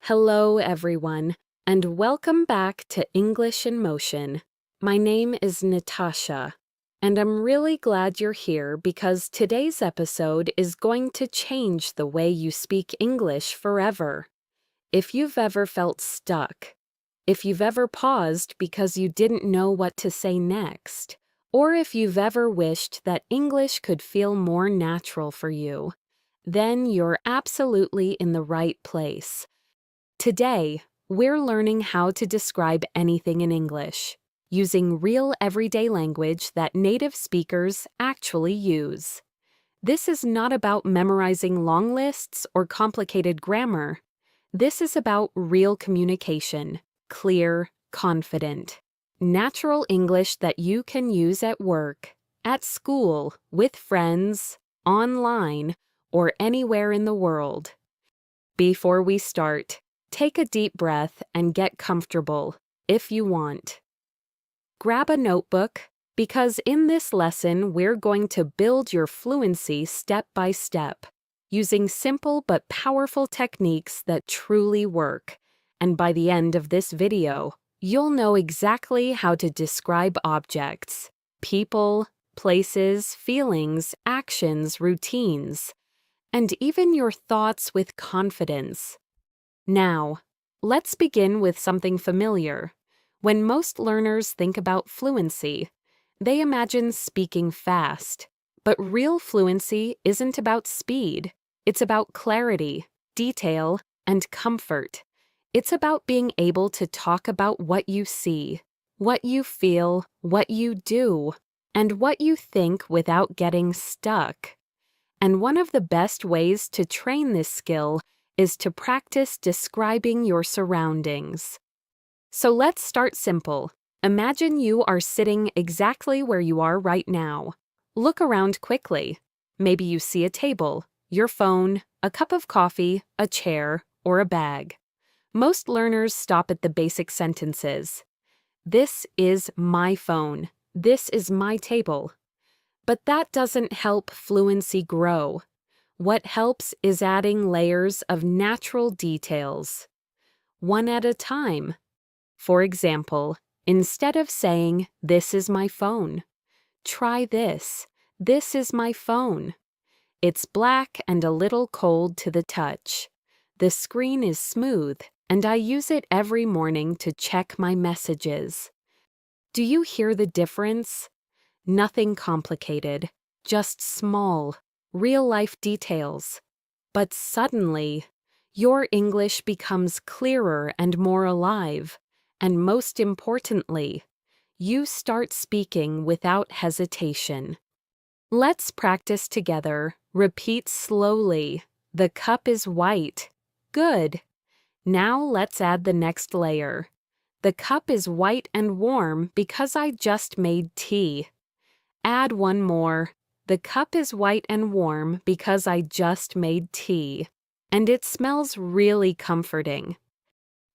Hello, everyone, and welcome back to English in Motion. My name is Natasha, and I'm really glad you're here because today's episode is going to change the way you speak English forever. If you've ever felt stuck, if you've ever paused because you didn't know what to say next, or if you've ever wished that English could feel more natural for you, then you're absolutely in the right place. Today, we're learning how to describe anything in English, using real everyday language that native speakers actually use. This is not about memorizing long lists or complicated grammar. This is about real communication, clear, confident, natural English that you can use at work, at school, with friends, online, or anywhere in the world. Before we start, take a deep breath and get comfortable, if you want. Grab a notebook, because in this lesson we're going to build your fluency step by step, using simple but powerful techniques that truly work. And by the end of this video, you'll know exactly how to describe objects, people, places, feelings, actions, routines, and even your thoughts with confidence. Now, let's begin with something familiar. When most learners think about fluency, they imagine speaking fast. But real fluency isn't about speed. It's about clarity, detail, and comfort. It's about being able to talk about what you see, what you feel, what you do, and what you think without getting stuck. And one of the best ways to train this skill is to practice describing your surroundings. So let's start simple. Imagine you are sitting exactly where you are right now. Look around quickly. Maybe you see a table, your phone, a cup of coffee, a chair, or a bag. Most learners stop at the basic sentences. This is my phone. This is my table. But that doesn't help fluency grow. What helps is adding layers of natural details, one at a time. For example, instead of saying, "This is my phone," try this. "This is my phone. It's black and a little cold to the touch. The screen is smooth, and I use it every morning to check my messages." Do you hear the difference? Nothing complicated, just small, real-life details. But suddenly, your English becomes clearer and more alive, and most importantly, you start speaking without hesitation. Let's practice together. Repeat slowly. The cup is white. Good. Now let's add the next layer. The cup is white and warm because I just made tea. Add one more. The cup is white and warm because I just made tea, and it smells really comforting.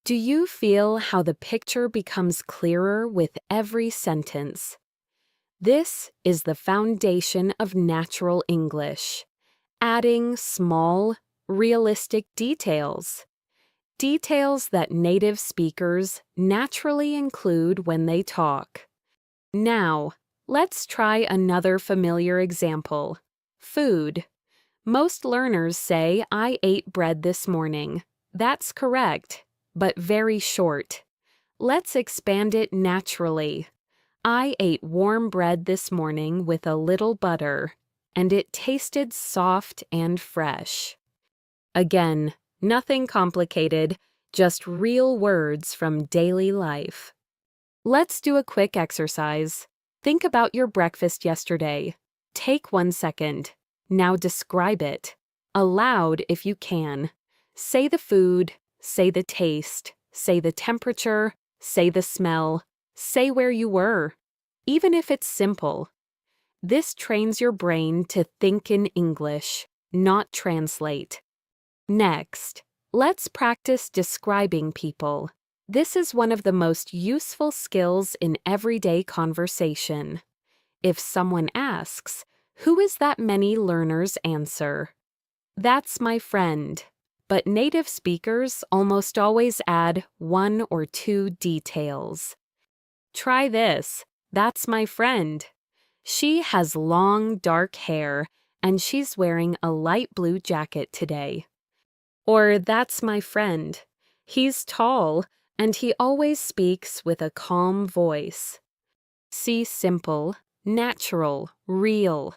Do you feel how the picture becomes clearer with every sentence? This is the foundation of natural English, adding small, realistic details. Details that native speakers naturally include when they talk. Now, let's try another familiar example. Food. Most learners say, "I ate bread this morning." That's correct, but very short. Let's expand it naturally. I ate warm bread this morning with a little butter, and it tasted soft and fresh. Again, nothing complicated, just real words from daily life. Let's do a quick exercise. Think about your breakfast yesterday. Take 1 second. Now describe it. Aloud if you can. Say the food, say the taste, say the temperature, say the smell, say where you were, even if it's simple. This trains your brain to think in English, not translate. Next, let's practice describing people. This is one of the most useful skills in everyday conversation. If someone asks, "Who is that?" many learners answer, "That's my friend." but native speakers almost always add one or two details. Try this. That's my friend. She has long, dark hair, and she's wearing a light blue jacket today. Or that's my friend. He's tall, and he always speaks with a calm voice. See simple, natural, real.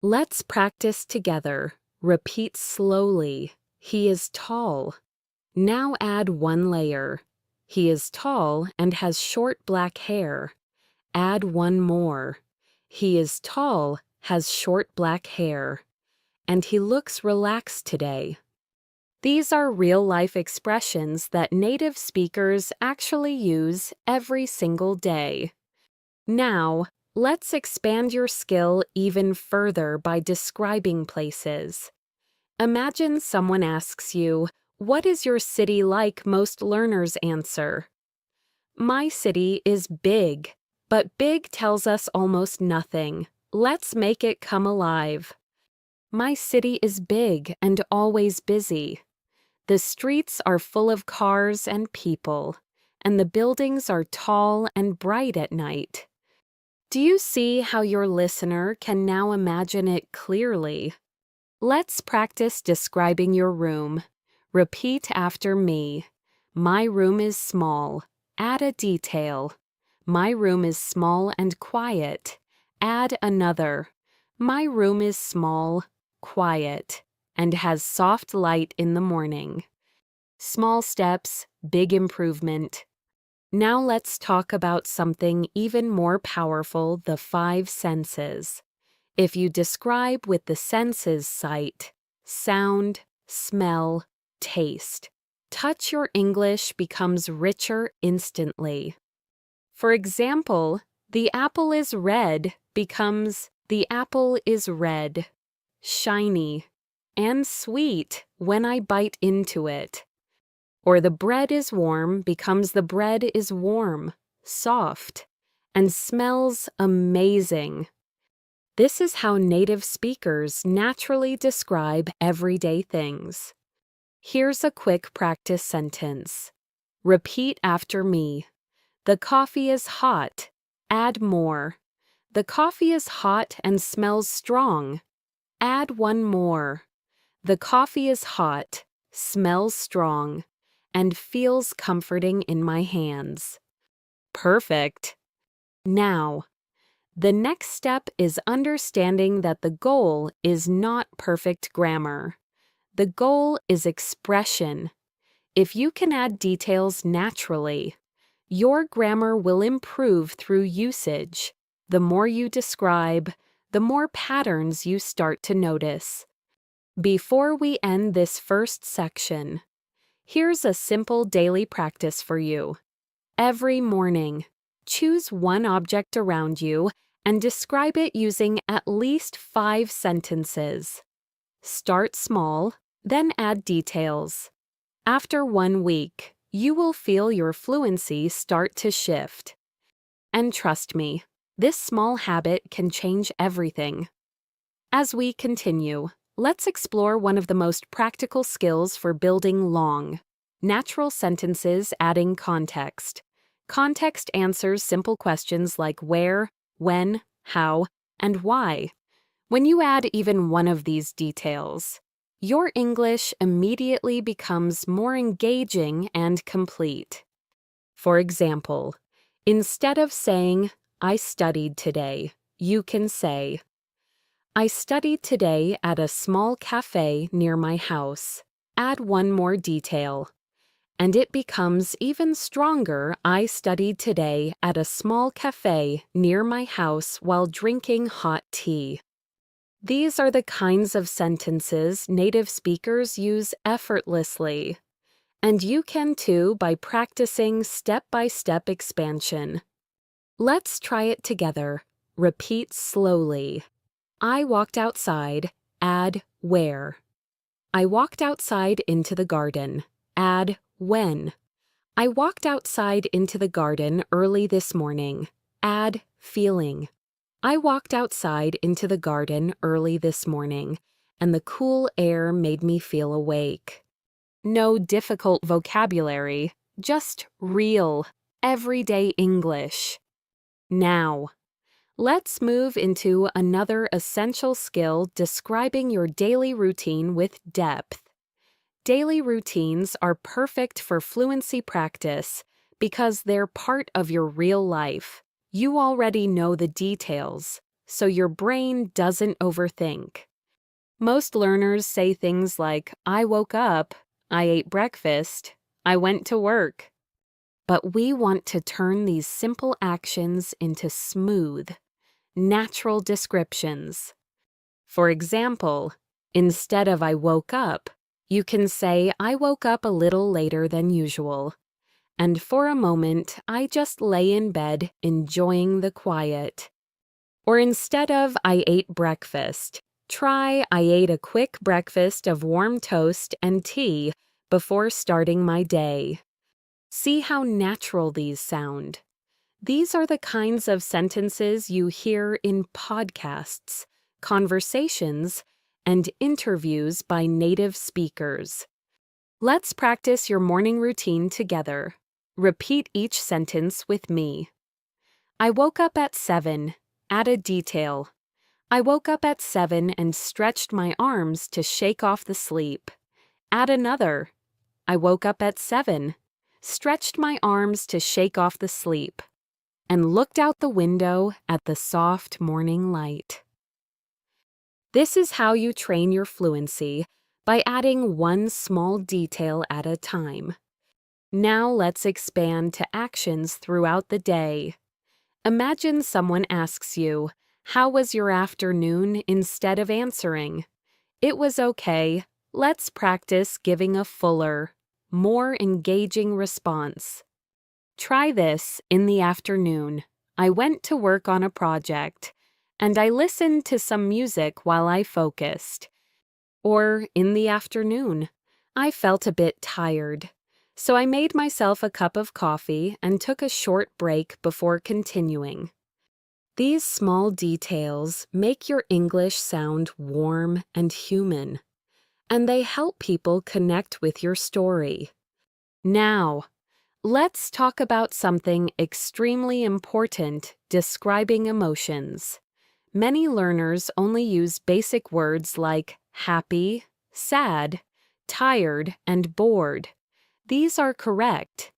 Let's practice together. Repeat slowly. He is tall. Now add one layer. He is tall and has short black hair. Add one more. He is tall, has short black hair. And he looks relaxed today. These are real-life expressions that native speakers actually use every single day. Now, let's expand your skill even further by describing places. Imagine someone asks you, "What is your city like?" Most learners answer, "My city is big," but big tells us almost nothing. Let's make it come alive. My city is big and always busy. The streets are full of cars and people, and the buildings are tall and bright at night. Do you see how your listener can now imagine it clearly? Let's practice describing your room. Repeat after me. My room is small. Add a detail. My room is small and quiet. Add another. My room is small, quiet, and has soft light in the morning. Small steps, big improvement. Now let's talk about something even more powerful, the 5 senses. If you describe with the senses sight, sound, smell, taste, touch, your English becomes richer instantly. For example, the apple is red becomes the apple is red, shiny, and sweet when I bite into it. Or the bread is warm becomes the bread is warm, soft, and smells amazing. This is how native speakers naturally describe everyday things. Here's a quick practice sentence. Repeat after me. The coffee is hot. Add more. The coffee is hot and smells strong. Add one more. The coffee is hot, smells strong, and feels comforting in my hands. Perfect. Now, the next step is understanding that the goal is not perfect grammar. The goal is expression. If you can add details naturally, your grammar will improve through usage. The more you describe, the more patterns you start to notice. Before we end this first section, here's a simple daily practice for you. Every morning, choose one object around you and describe it using at least 5 sentences. Start small, then add details. After 1 week, you will feel your fluency start to shift. And trust me, this small habit can change everything. As we continue, let's explore one of the most practical skills for building long, natural sentences, adding context. Context answers simple questions like where, when, how, and why. When you add even one of these details, your English immediately becomes more engaging and complete. For example, instead of saying, "I studied today," you can say, "I studied today at a small cafe near my house." Add one more detail, and it becomes even stronger. I studied today at a small cafe near my house while drinking hot tea. These are the kinds of sentences native speakers use effortlessly. And you can too by practicing step-by-step expansion. Let's try it together. Repeat slowly. I walked outside. Add where. I walked outside into the garden. Add when. I walked outside into the garden early this morning. Add feeling. I walked outside into the garden early this morning, and the cool air made me feel awake. No difficult vocabulary, just real, everyday English. Now, let's move into another essential skill describing your daily routine with depth. Daily routines are perfect for fluency practice because they're part of your real life. You already know the details, so your brain doesn't overthink. Most learners say things like, I woke up, I ate breakfast, I went to work. But we want to turn these simple actions into smooth, natural descriptions. For example, instead of I woke up, you can say I woke up a little later than usual. And for a moment, I just lay in bed enjoying the quiet. Or instead of I ate breakfast, try I ate a quick breakfast of warm toast and tea before starting my day. See how natural these sound. These are the kinds of sentences you hear in podcasts, conversations, and interviews by native speakers. Let's practice your morning routine together. Repeat each sentence with me. I woke up at 7. Add a detail. I woke up at 7 and stretched my arms to shake off the sleep. Add another. I woke up at 7. Stretched my arms to shake off the sleep, and looked out the window at the soft morning light. This is how you train your fluency, by adding one small detail at a time. Now let's expand to actions throughout the day. Imagine someone asks you, "How was your afternoon?" instead of answering, "It was okay." Let's practice giving a fuller, more engaging response. Try this in the afternoon. I went to work on a project, and I listened to some music while I focused. Or in the afternoon, I felt a bit tired, so I made myself a cup of coffee and took a short break before continuing. These small details make your English sound warm and human, and they help people connect with your story. Now, let's talk about something extremely important describing emotions. Many learners only use basic words like happy, sad, tired, and bored. These are correct,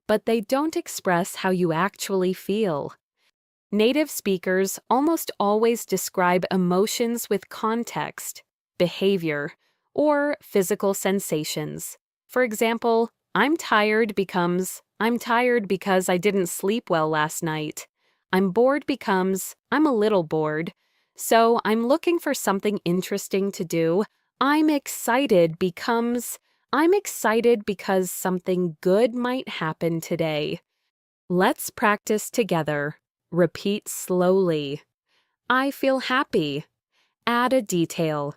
but they don't express how you actually feel. Native speakers almost always describe emotions with context, behavior, or physical sensations. For example, I'm tired becomes, I'm tired because I didn't sleep well last night. I'm bored becomes, I'm a little bored. So I'm looking for something interesting to do. I'm excited becomes, I'm excited because something good might happen today. Let's practice together. Repeat slowly. I feel happy. Add a detail.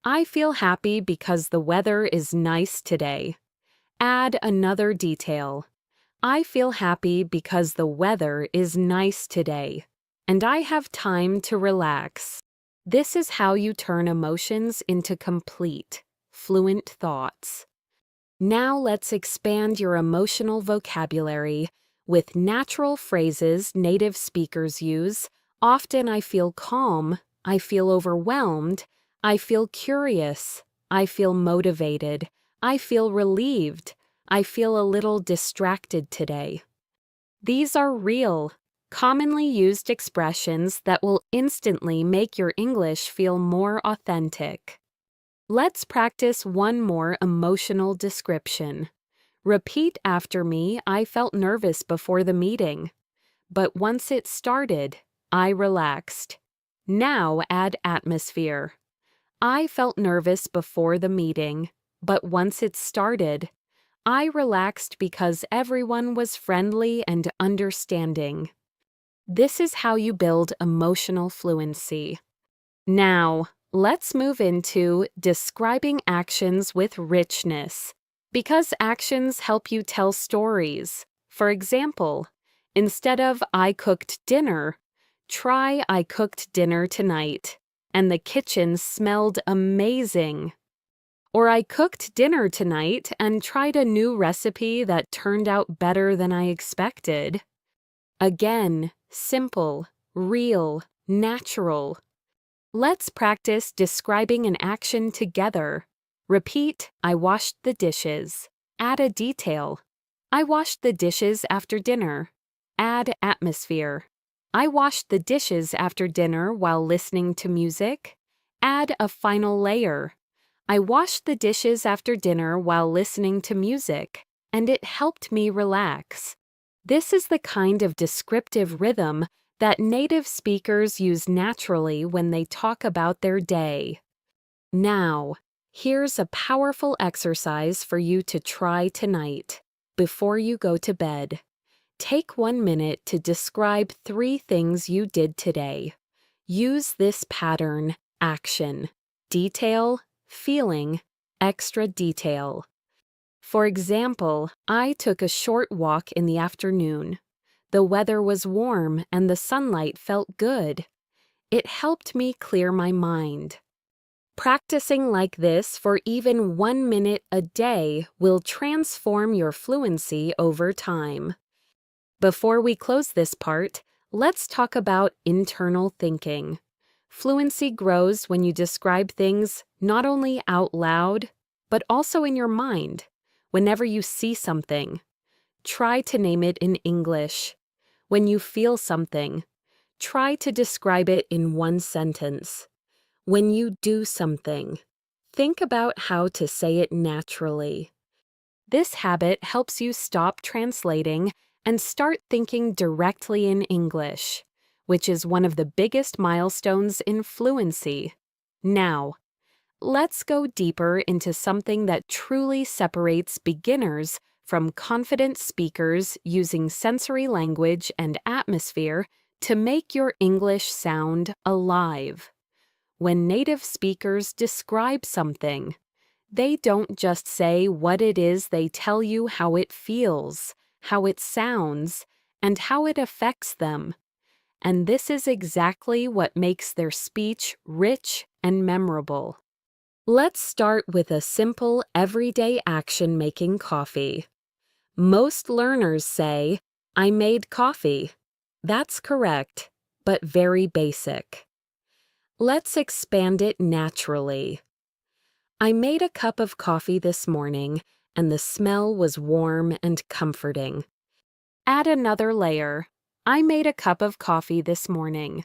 I feel happy because the weather is nice today. Add another detail. I feel happy because the weather is nice today, and I have time to relax. This is how you turn emotions into complete, fluent thoughts. Now let's expand your emotional vocabulary with natural phrases native speakers use. Often I feel calm, I feel overwhelmed, I feel curious, I feel motivated, I feel relieved, I feel a little distracted today. These are real, commonly used expressions that will instantly make your English feel more authentic. Let's practice one more emotional description. Repeat after me, I felt nervous before the meeting, but once it started, I relaxed. Now add atmosphere. I felt nervous before the meeting, but once it started, I relaxed because everyone was friendly and understanding. This is how you build emotional fluency. Now, let's move into describing actions with richness, because actions help you tell stories. For example, instead of I cooked dinner, try I cooked dinner tonight, and the kitchen smelled amazing. Or I cooked dinner tonight and tried a new recipe that turned out better than I expected. Again, simple, real, natural. Let's practice describing an action together. Repeat, I washed the dishes. Add a detail. I washed the dishes after dinner. Add atmosphere. I washed the dishes after dinner while listening to music. Add a final layer. I washed the dishes after dinner while listening to music, and it helped me relax. This is the kind of descriptive rhythm that native speakers use naturally when they talk about their day. Now, here's a powerful exercise for you to try tonight, before you go to bed. Take 1 minute to describe 3 things you did today. Use this pattern: action, detail, feeling, extra detail. For example, I took a short walk in the afternoon. The weather was warm and the sunlight felt good. It helped me clear my mind. Practicing like this for even 1 minute a day will transform your fluency over time. Before we close this part, let's talk about internal thinking. Fluency grows when you describe things not only out loud, but also in your mind. Whenever you see something, try to name it in English. When you feel something, try to describe it in 1 sentence. When you do something, think about how to say it naturally. This habit helps you stop translating and start thinking directly in English, which is one of the biggest milestones in fluency. Now, let's go deeper into something that truly separates beginners from confident speakers using sensory language and atmosphere to make your English sound alive. When native speakers describe something, they don't just say what it is, they tell you how it feels, how it sounds, and how it affects them. And this is exactly what makes their speech rich and memorable. Let's start with a simple, everyday action: making coffee. Most learners say, I made coffee. That's correct, but very basic. Let's expand it naturally. I made a cup of coffee this morning, and the smell was warm and comforting. Add another layer. I made a cup of coffee this morning,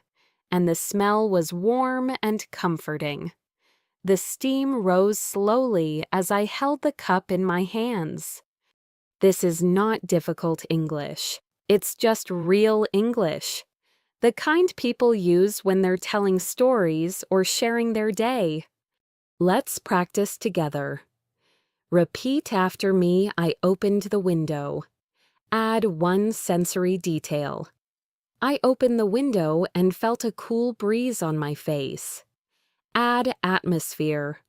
and the smell was warm and comforting. The steam rose slowly as I held the cup in my hands. This is not difficult English. It's just real English. The kind people use when they're telling stories or sharing their day. Let's practice together. Repeat after me, I opened the window. Add 1 sensory detail. I opened the window and felt a cool breeze on my face. Add atmosphere.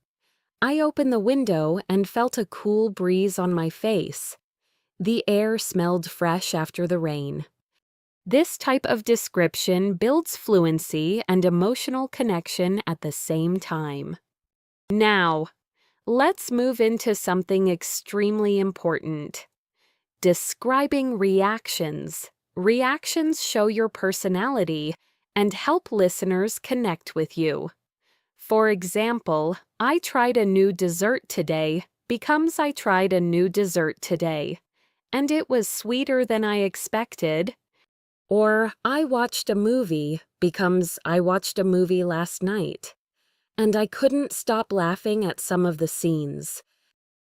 I opened the window and felt a cool breeze on my face. The air smelled fresh after the rain. This type of description builds fluency and emotional connection at the same time. Now, let's move into something extremely important: describing reactions. Reactions show your personality and help listeners connect with you. For example, I tried a new dessert today becomes I tried a new dessert today, and it was sweeter than I expected. Or I watched a movie becomes I watched a movie last night, and I couldn't stop laughing at some of the scenes.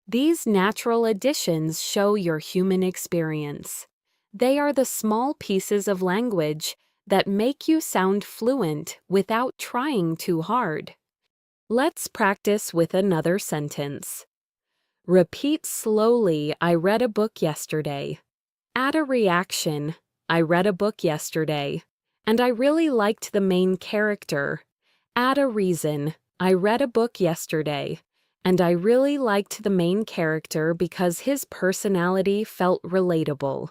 These natural additions show your human experience. They are the small pieces of language that make you sound fluent without trying too hard. Let's practice with another sentence. Repeat slowly, I read a book yesterday. Add a reaction. I read a book yesterday, and I really liked the main character. Add a reason. I read a book yesterday, and I really liked the main character because his personality felt relatable.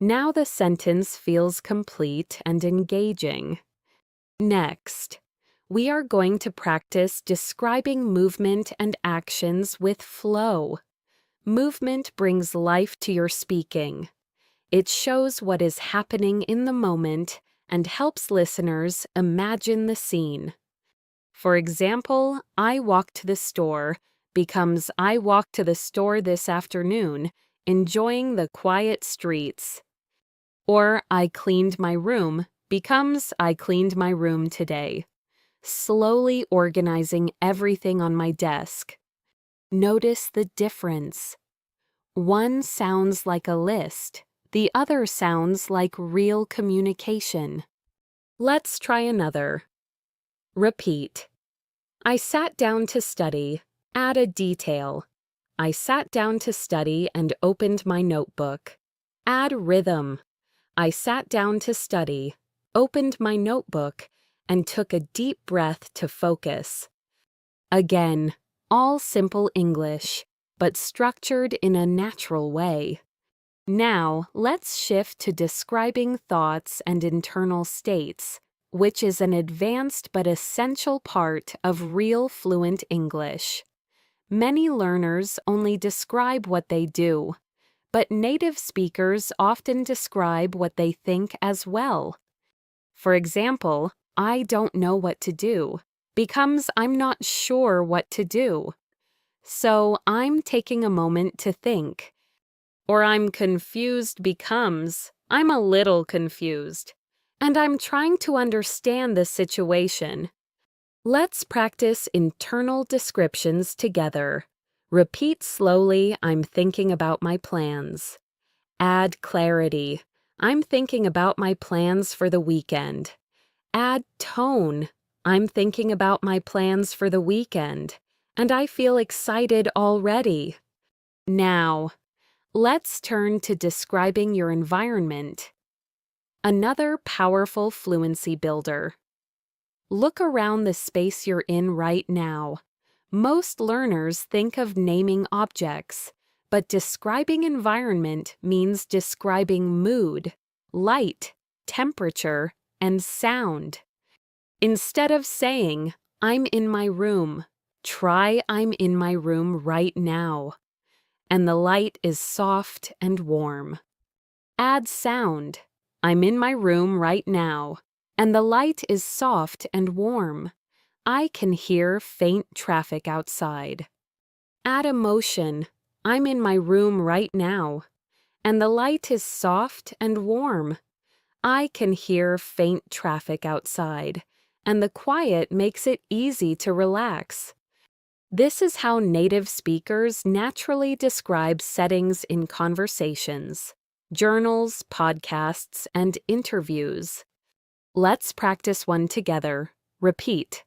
Now the sentence feels complete and engaging. Next, we are going to practice describing movement and actions with flow. Movement brings life to your speaking. It shows what is happening in the moment and helps listeners imagine the scene. For example, I walked to the store becomes I walked to the store this afternoon, enjoying the quiet streets. Or I cleaned my room becomes I cleaned my room today, slowly organizing everything on my desk. Notice the difference. One sounds like a list, the other sounds like real communication. Let's try another. Repeat. I sat down to study. Add a detail. I sat down to study and opened my notebook. Add rhythm. I sat down to study, opened my notebook, and took a deep breath to focus. Again, all simple English, but structured in a natural way. Now, let's shift to describing thoughts and internal states, which is an advanced but essential part of real fluent English. Many learners only describe what they do, but native speakers often describe what they think as well. For example, I don't know what to do becomes I'm not sure what to do. So I'm taking a moment to think. Or I'm confused becomes I'm a little confused, and I'm trying to understand the situation. Let's practice internal descriptions together. Repeat slowly, I'm thinking about my plans. Add clarity. I'm thinking about my plans for the weekend. Add tone. I'm thinking about my plans for the weekend, and I feel excited already. Now, let's turn to describing your environment. Another powerful fluency builder. Look around the space you're in right now. Most learners think of naming objects, but describing environment means describing mood, light, temperature, and sound. Instead of saying, I'm in my room, try I'm in my room right now. And the light is soft and warm. Add sound. I'm in my room right now, and the light is soft and warm. I can hear faint traffic outside. Add emotion. I'm in my room right now, and the light is soft and warm. I can hear faint traffic outside, and the quiet makes it easy to relax. This is how native speakers naturally describe settings in conversations, journals, podcasts, and interviews. Let's practice one together. Repeat.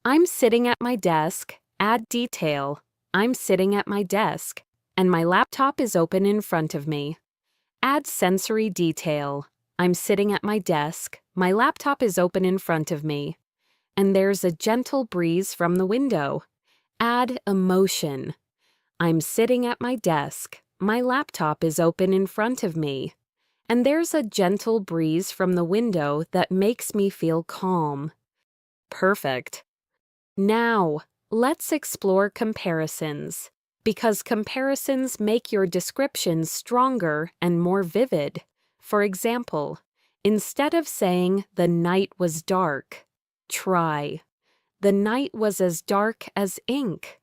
I'm sitting at my desk. Add detail. I'm sitting at my desk, and my laptop is open in front of me. Add sensory detail. I'm sitting at my desk. My laptop is open in front of me, and there's a gentle breeze from the window. Add emotion. I'm sitting at my desk. My laptop is open in front of me, and there's a gentle breeze from the window that makes me feel calm. Perfect. Now, let's explore comparisons, because comparisons make your descriptions stronger and more vivid. For example, instead of saying the night was dark, try the night was as dark as ink.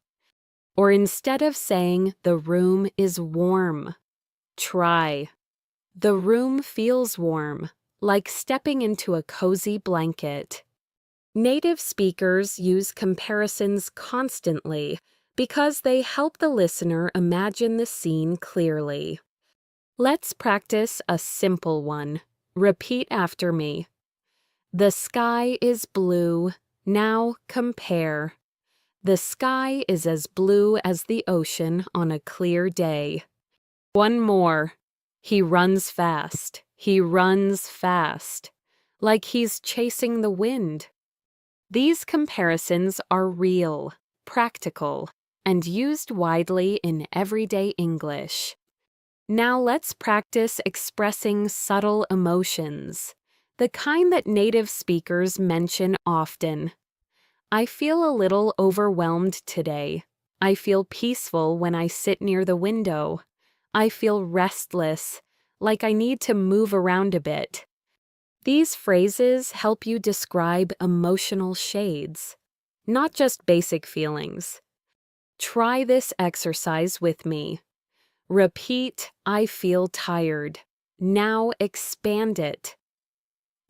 Or instead of saying the room is warm, try the room feels warm, like stepping into a cozy blanket. Native speakers use comparisons constantly because they help the listener imagine the scene clearly. Let's practice a simple one. Repeat after me. The sky is blue. Now compare. The sky is as blue as the ocean on a clear day. One more. He runs fast. He runs fast. Like he's chasing the wind. These comparisons are real, practical, and used widely in everyday English. Now let's practice expressing subtle emotions, the kind that native speakers mention often. I feel a little overwhelmed today. I feel peaceful when I sit near the window. I feel restless, like I need to move around a bit. These phrases help you describe emotional shades, not just basic feelings. Try this exercise with me. Repeat, I feel tired. Now expand it.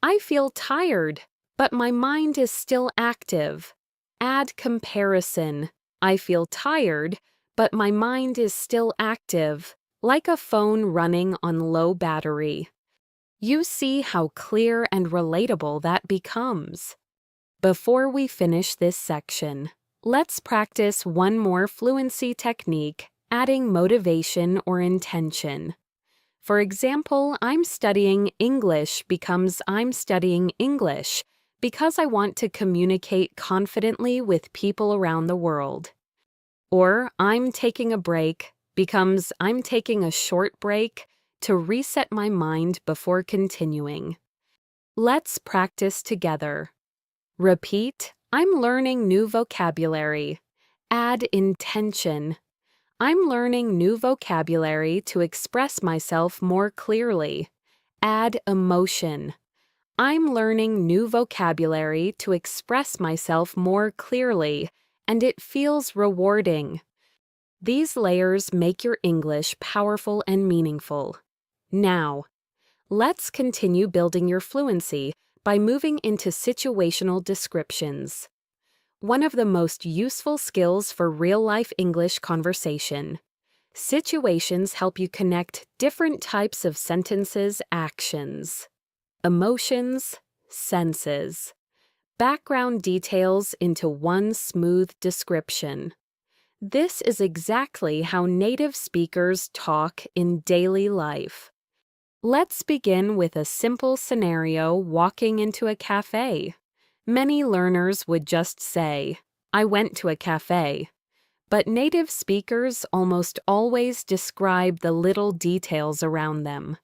I feel tired, but my mind is still active. Add comparison. I feel tired, but my mind is still active, like a phone running on low battery. You see how clear and relatable that becomes. Before we finish this section, let's practice one more fluency technique, adding motivation or intention. For example, I'm studying English becomes I'm studying English because I want to communicate confidently with people around the world. Or I'm taking a break becomes I'm taking a short break to reset my mind before continuing. Let's practice together. Repeat, I'm learning new vocabulary. Add intention. I'm learning new vocabulary to express myself more clearly. Add emotion. I'm learning new vocabulary to express myself more clearly, and it feels rewarding. These layers make your English powerful and meaningful. Now, let's continue building your fluency by moving into situational descriptions. One of the most useful skills for real-life English conversation. Situations help you connect different types of sentences, actions, emotions, senses, background details into one smooth description. This is exactly how native speakers talk in daily life. Let's begin with a simple scenario walking into a cafe. Many learners would just say, I went to a cafe. But native speakers almost always describe the little details around them.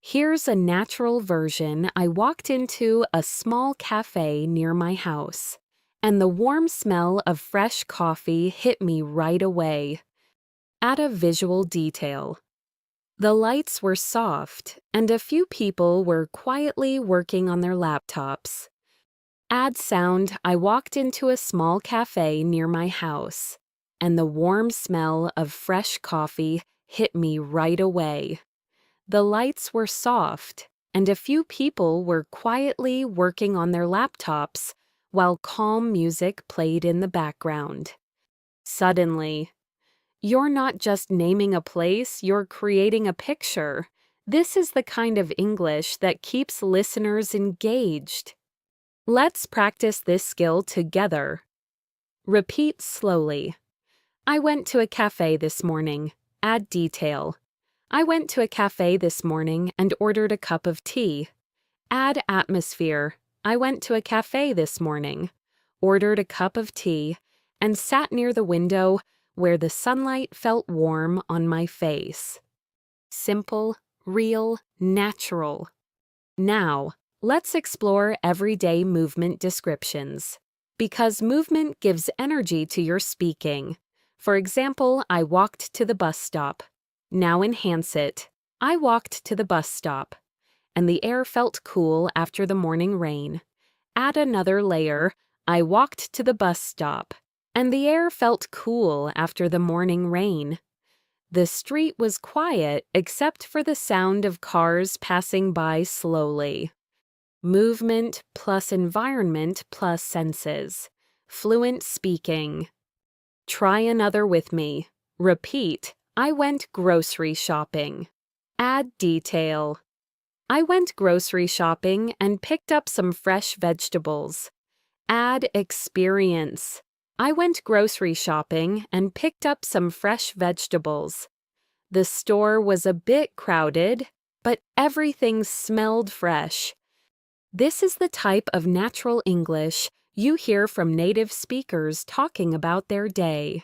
Here's a natural version. I walked into a small cafe near my house, and the warm smell of fresh coffee hit me right away. Add a visual detail. The lights were soft, and a few people were quietly working on their laptops. Add sound. I walked into a small cafe near my house, and the warm smell of fresh coffee hit me right away. The lights were soft, and a few people were quietly working on their laptops while calm music played in the background. Suddenly, you're not just naming a place, you're creating a picture. This is the kind of English that keeps listeners engaged. Let's practice this skill together. Repeat slowly. I went to a cafe this morning. Add detail. I went to a cafe this morning and ordered a cup of tea. Add atmosphere. I went to a cafe this morning, ordered a cup of tea, and sat near the window where the sunlight felt warm on my face. Simple, real, natural. Now, let's explore everyday movement descriptions. Because movement gives energy to your speaking. For example, I walked to the bus stop. Now enhance it. I walked to the bus stop, and the air felt cool after the morning rain. Add another layer. I walked to the bus stop, and the air felt cool after the morning rain. The street was quiet except for the sound of cars passing by slowly. Movement plus environment plus senses. Fluent speaking. Try another with me. Repeat. I went grocery shopping. Add detail. I went grocery shopping and picked up some fresh vegetables. Add experience. I went grocery shopping and picked up some fresh vegetables. The store was a bit crowded, but everything smelled fresh. This is the type of natural English you hear from native speakers talking about their day.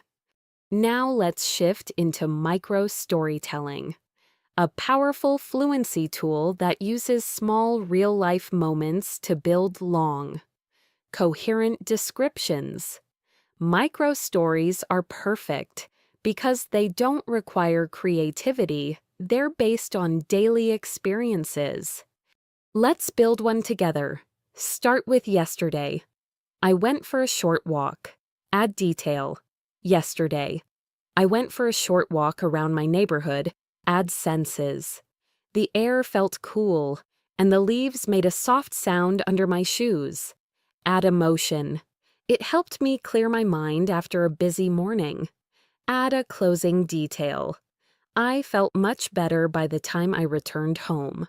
Now let's shift into micro-storytelling, a powerful fluency tool that uses small real-life moments to build long, coherent descriptions. Micro stories are perfect because they don't require creativity, they're based on daily experiences. Let's build one together. Start with yesterday. I went for a short walk. Add detail. Yesterday. I went for a short walk around my neighborhood. Add senses. The air felt cool, and the leaves made a soft sound under my shoes. Add emotion. It helped me clear my mind after a busy morning. Add a closing detail. I felt much better by the time I returned home.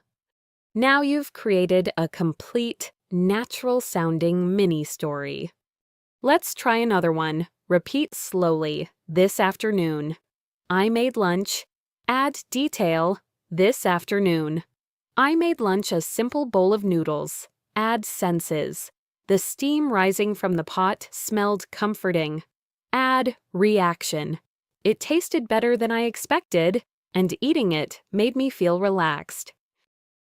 Now you've created a complete, natural-sounding mini-story. Let's try another one. Repeat slowly. This afternoon. I made lunch. Add detail. This afternoon. I made lunch a simple bowl of noodles. Add senses. The steam rising from the pot smelled comforting. Add reaction. It tasted better than I expected, and eating it made me feel relaxed.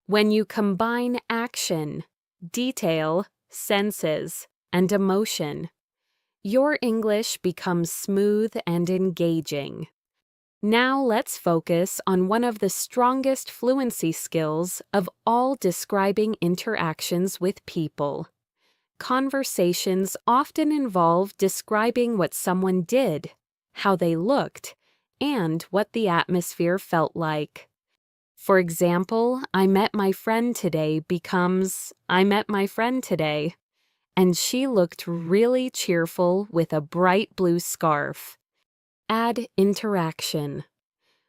When you combine action, detail, senses, and emotion, your English becomes smooth and engaging. Now let's focus on one of the strongest fluency skills of all describing interactions with people. Conversations often involve describing what someone did, how they looked, and what the atmosphere felt like. For example, I met my friend today becomes, I met my friend today, and she looked really cheerful with a bright blue scarf. Add interaction.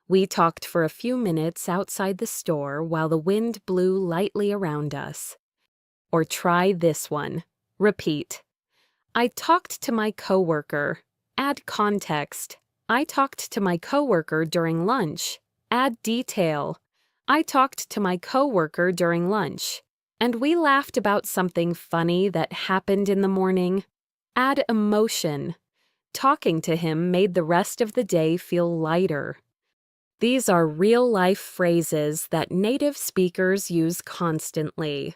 We talked for a few minutes outside the store while the wind blew lightly around us. Or try this one. Repeat. I talked to my coworker. Add context. I talked to my coworker during lunch. Add detail. I talked to my coworker during lunch, and we laughed about something funny that happened in the morning. Add emotion. Talking to him made the rest of the day feel lighter. These are real-life phrases that native speakers use constantly.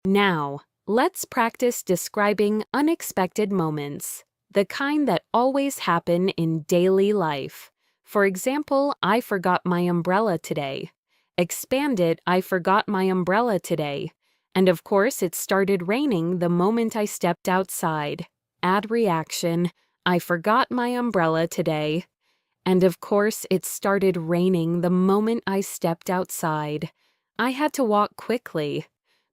Now, let's practice describing unexpected moments, the kind that always happen in daily life. For example, I forgot my umbrella today. Expand it, I forgot my umbrella today. And of course, it started raining the moment I stepped outside. Add reaction, I forgot my umbrella today. And of course, it started raining the moment I stepped outside. I had to walk quickly,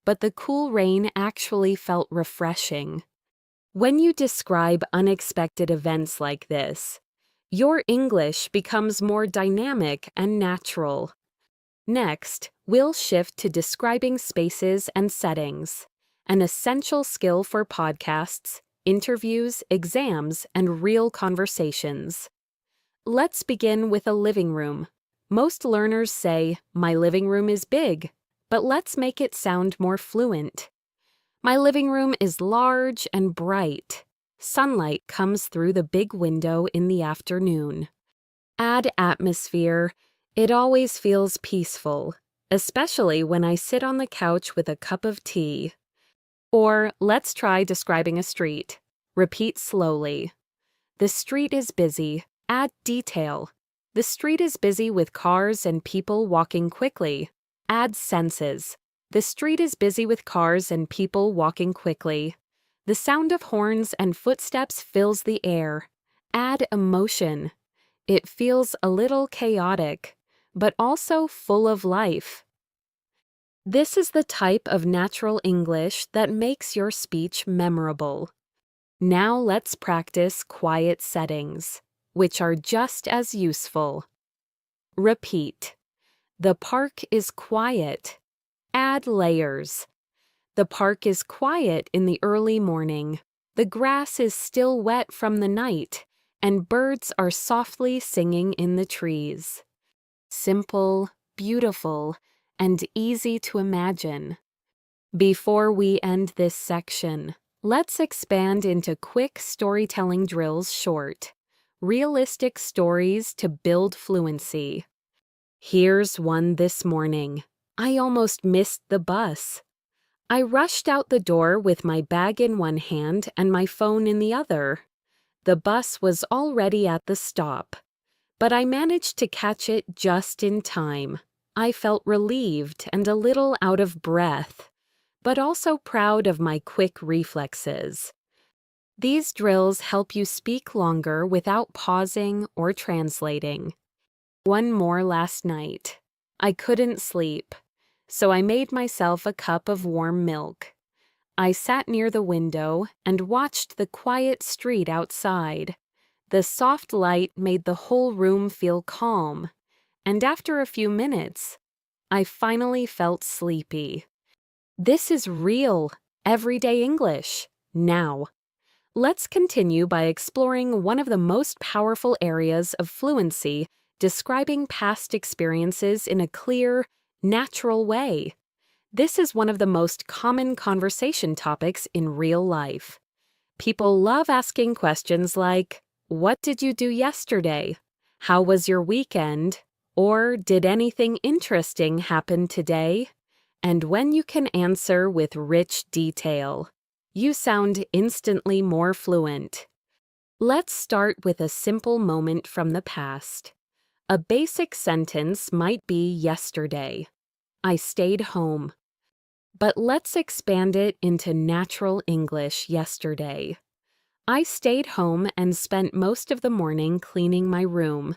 but the cool rain actually felt refreshing. When you describe unexpected events like this, your English becomes more dynamic and natural. Next, we'll shift to describing spaces and settings, an essential skill for podcasts, interviews, exams, and real conversations. Let's begin with a living room. Most learners say, "My living room is big," but let's make it sound more fluent. My living room is large and bright. Sunlight comes through the big window in the afternoon. Add atmosphere. It always feels peaceful, especially when I sit on the couch with a cup of tea. Or let's try describing a street. Repeat slowly. The street is busy. Add detail. The street is busy with cars and people walking quickly. Add senses. The street is busy with cars and people walking quickly. The sound of horns and footsteps fills the air. Add emotion. It feels a little chaotic, but also full of life. This is the type of natural English that makes your speech memorable. Now let's practice quiet settings, which are just as useful. Repeat. The park is quiet. Add layers. The park is quiet in the early morning. The grass is still wet from the night, and birds are softly singing in the trees. Simple, beautiful, and easy to imagine. Before we end this section, let's expand into quick storytelling drills short. Realistic stories to build fluency. Here's one this morning. I almost missed the bus. I rushed out the door with my bag in one hand and my phone in the other. The bus was already at the stop, but I managed to catch it just in time. I felt relieved and a little out of breath, but also proud of my quick reflexes. These drills help you speak longer without pausing or translating. One more last night. I couldn't sleep, so I made myself a cup of warm milk. I sat near the window and watched the quiet street outside. The soft light made the whole room feel calm, and after a few minutes, I finally felt sleepy. This is real, everyday English. Now, let's continue by exploring one of the most powerful areas of fluency, describing past experiences in a clear, natural way. This is one of the most common conversation topics in real life. People love asking questions like, "What did you do yesterday? How was your weekend?" Or, "Did anything interesting happen today?" And when you can answer with rich detail, you sound instantly more fluent. Let's start with a simple moment from the past. A basic sentence might be yesterday. I stayed home. But let's expand it into natural English yesterday. I stayed home and spent most of the morning cleaning my room.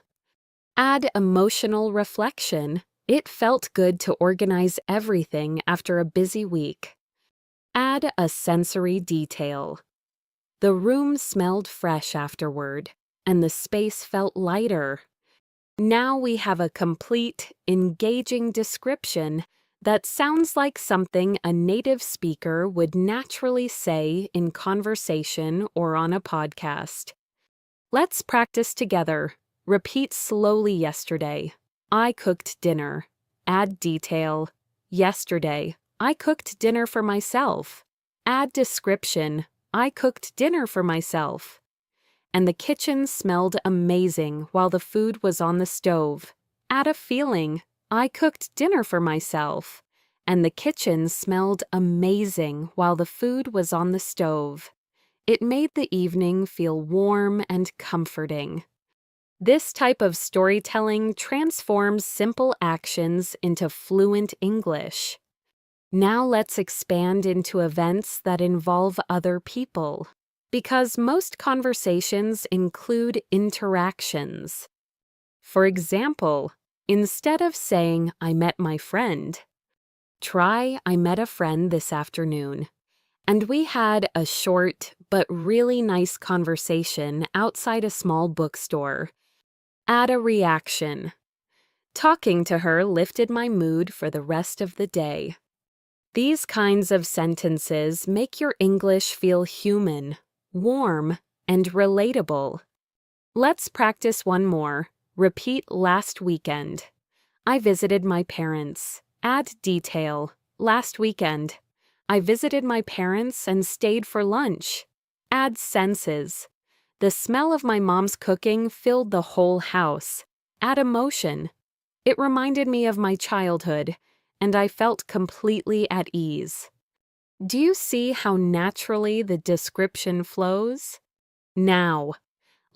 Add emotional reflection. It felt good to organize everything after a busy week. Add a sensory detail. The room smelled fresh afterward, and the space felt lighter. Now we have a complete, engaging description that sounds like something a native speaker would naturally say in conversation or on a podcast. Let's practice together. Repeat slowly yesterday. I cooked dinner. Add detail. Yesterday, I cooked dinner for myself. Add description. I cooked dinner for myself. And the kitchen smelled amazing while the food was on the stove. Add a feeling. I cooked dinner for myself. And the kitchen smelled amazing while the food was on the stove. It made the evening feel warm and comforting. This type of storytelling transforms simple actions into fluent English. Now let's expand into events that involve other people, because most conversations include interactions. For example, instead of saying, "I met my friend," try, "I met a friend this afternoon, and we had a short but really nice conversation outside a small bookstore." Add a reaction. "Talking to her lifted my mood for the rest of the day." These kinds of sentences make your English feel human, warm, and relatable. Let's practice one more. Repeat last weekend. I visited my parents. Add detail. Last weekend. I visited my parents and stayed for lunch. Add senses. The smell of my mom's cooking filled the whole house. Add emotion. It reminded me of my childhood, and I felt completely at ease. Do you see how naturally the description flows? Now,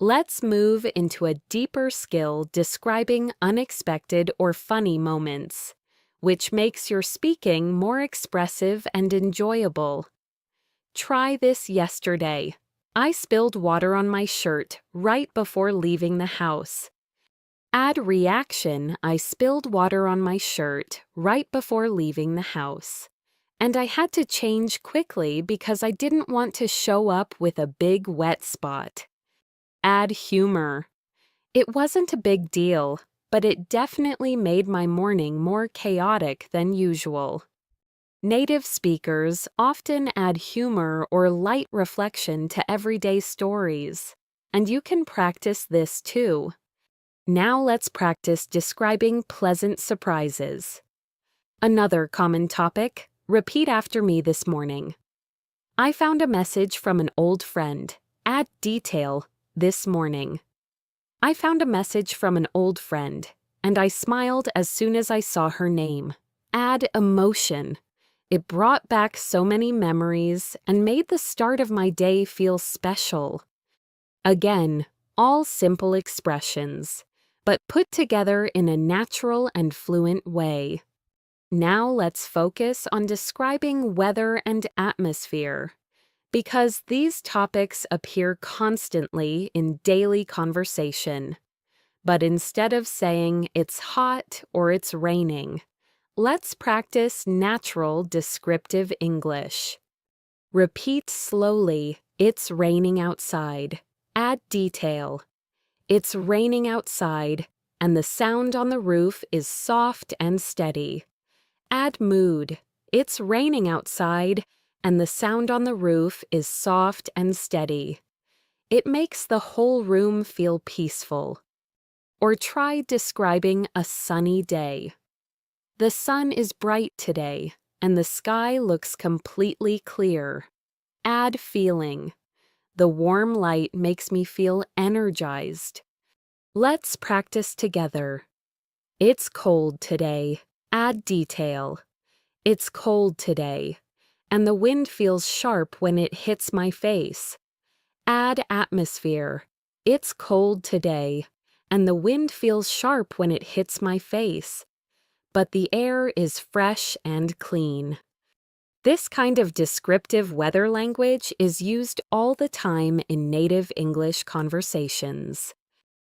let's move into a deeper skill describing unexpected or funny moments, which makes your speaking more expressive and enjoyable. Try this yesterday. I spilled water on my shirt right before leaving the house. Add reaction. I spilled water on my shirt right before leaving the house. And I had to change quickly because I didn't want to show up with a big wet spot. Add humor. It wasn't a big deal, but it definitely made my morning more chaotic than usual. Native speakers often add humor or light reflection to everyday stories, and you can practice this too. Now let's practice describing pleasant surprises. Another common topic. Repeat after me this morning. I found a message from an old friend. Add detail. This morning. I found a message from an old friend, and I smiled as soon as I saw her name. Add emotion. It brought back so many memories and made the start of my day feel special. Again, all simple expressions, but put together in a natural and fluent way. Now let's focus on describing weather and atmosphere, because these topics appear constantly in daily conversation. But instead of saying it's hot or it's raining, let's practice natural descriptive English. Repeat slowly, it's raining outside. Add detail. It's raining outside, and the sound on the roof is soft and steady. Add mood. It's raining outside, and the sound on the roof is soft and steady. It makes the whole room feel peaceful. Or try describing a sunny day. The sun is bright today, and the sky looks completely clear. Add feeling. The warm light makes me feel energized. Let's practice together. It's cold today. Add detail. It's cold today, and the wind feels sharp when it hits my face. Add atmosphere. It's cold today, and the wind feels sharp when it hits my face. But the air is fresh and clean. This kind of descriptive weather language is used all the time in native English conversations.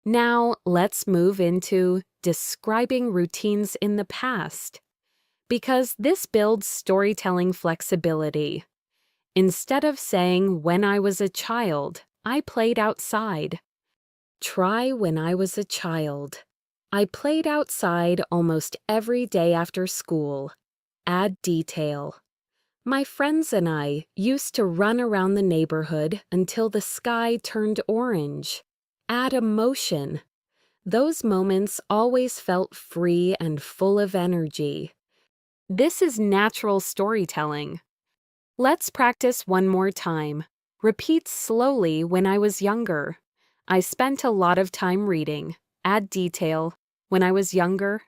Now, let's move into describing routines in the past, because this builds storytelling flexibility. Instead of saying, "When I was a child, I played outside," try "When I was a child. I played outside almost every day after school." Add detail. My friends and I used to run around the neighborhood until the sky turned orange. Add emotion. Those moments always felt free and full of energy. This is natural storytelling. Let's practice one more time. Repeat slowly "When I was younger. I spent a lot of time reading." Add detail. When I was younger.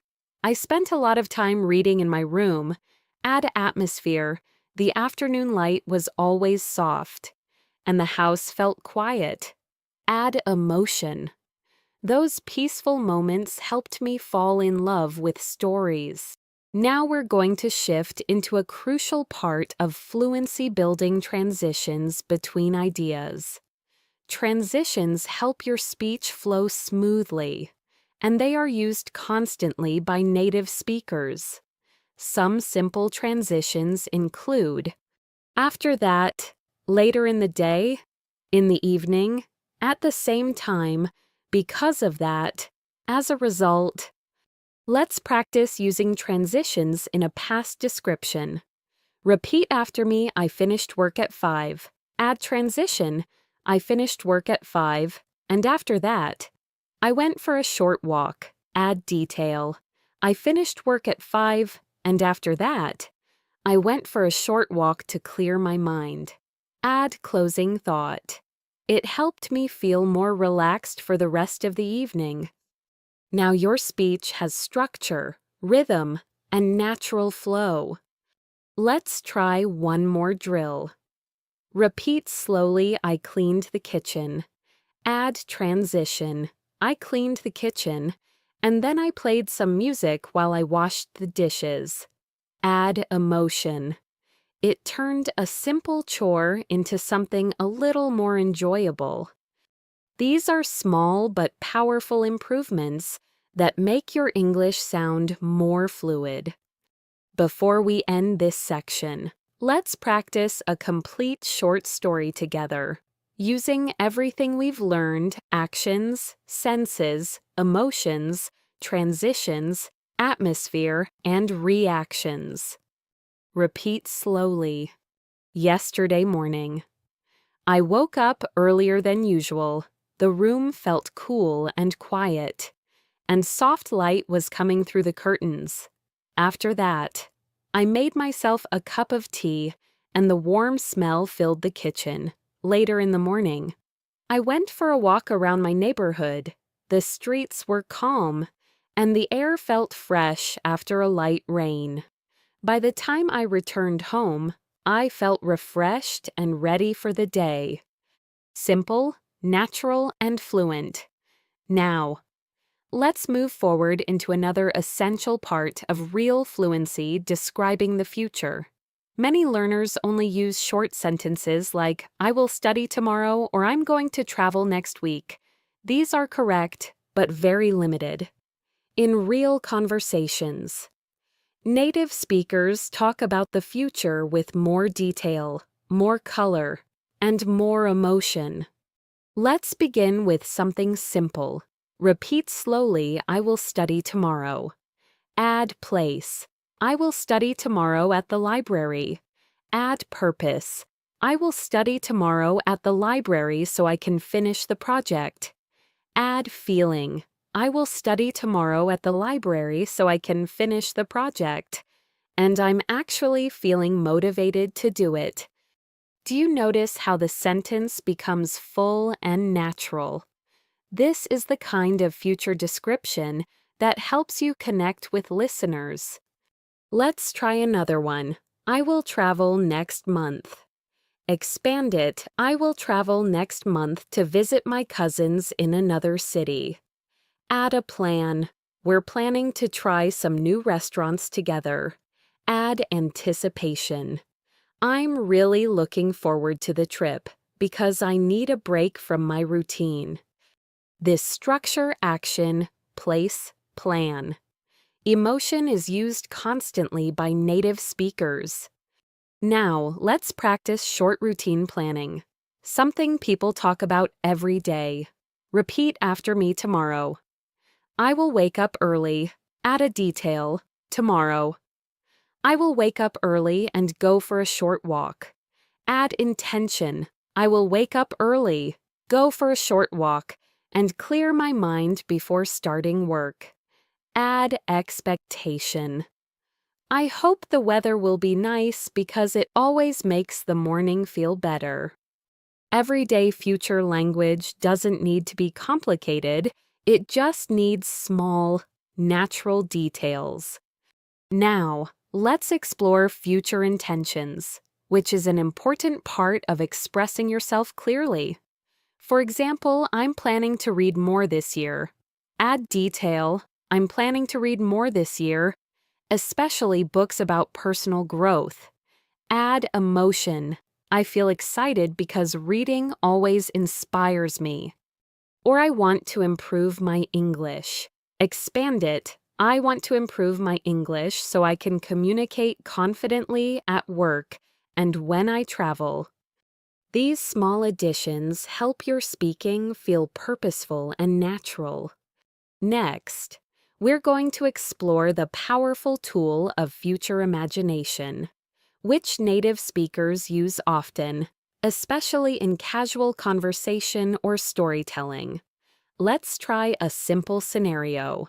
I spent a lot of time reading in my room. Add atmosphere. The afternoon light was always soft, and the house felt quiet. Add emotion. Those peaceful moments helped me fall in love with stories. Now we're going to shift into a crucial part of fluency building: transitions between ideas. Transitions help your speech flow smoothly, and they are used constantly by native speakers. Some simple transitions include after that, later in the day, in the evening, at the same time, because of that, as a result. Let's practice using transitions in a past description. Repeat after me: I finished work at 5. Add transition: I finished work at 5, and after that, I went for a short walk. Add detail. I finished work at 5, and after that, I went for a short walk to clear my mind. Add closing thought. It helped me feel more relaxed for the rest of the evening. Now your speech has structure, rhythm, and natural flow. Let's try one more drill. Repeat slowly: I cleaned the kitchen. Add transition. I cleaned the kitchen, and then I played some music while I washed the dishes. Add emotion. It turned a simple chore into something a little more enjoyable. These are small but powerful improvements that make your English sound more fluid. Before we end this section, let's practice a complete short story together, using everything we've learned: actions, senses, emotions, transitions, atmosphere, and reactions. Repeat slowly. Yesterday morning. I woke up earlier than usual. The room felt cool and quiet, and soft light was coming through the curtains. After that, I made myself a cup of tea, and the warm smell filled the kitchen. Later in the morning, I went for a walk around my neighborhood. The streets were calm, and the air felt fresh after a light rain. By the time I returned home, I felt refreshed and ready for the day. Simple, natural, and fluent. Now, let's move forward into another essential part of real fluency describing the future. Many learners only use short sentences like, I will study tomorrow or I'm going to travel next week. These are correct, but very limited. In real conversations, native speakers talk about the future with more detail, more color, and more emotion. Let's begin with something simple. Repeat slowly, I will study tomorrow. Add place. I will study tomorrow at the library. Add purpose. I will study tomorrow at the library so I can finish the project. Add feeling. I will study tomorrow at the library so I can finish the project. And I'm actually feeling motivated to do it. Do you notice how the sentence becomes full and natural? This is the kind of future description that helps you connect with listeners. Let's try another one. I will travel next month. Expand it. I will travel next month to visit my cousins in another city. Add a plan. We're planning to try some new restaurants together. Add anticipation. I'm really looking forward to the trip because I need a break from my routine. This structure, action, place, plan. Emotion is used constantly by native speakers. Now, let's practice short routine planning. Something people talk about every day. Repeat after me tomorrow. I will wake up early. Add a detail. Tomorrow. I will wake up early and go for a short walk. Add intention. I will wake up early, go for a short walk, and clear my mind before starting work. Add expectation. I hope the weather will be nice because it always makes the morning feel better. Everyday future language doesn't need to be complicated, it just needs small, natural details. Now, let's explore future intentions, which is an important part of expressing yourself clearly. For example, I'm planning to read more this year. Add detail. I'm planning to read more this year, especially books about personal growth. Add emotion. I feel excited because reading always inspires me. Or I want to improve my English. Expand it. I want to improve my English so I can communicate confidently at work and when I travel. These small additions help your speaking feel purposeful and natural. Next, we're going to explore the powerful tool of future imagination, which native speakers use often, especially in casual conversation or storytelling. Let's try a simple scenario.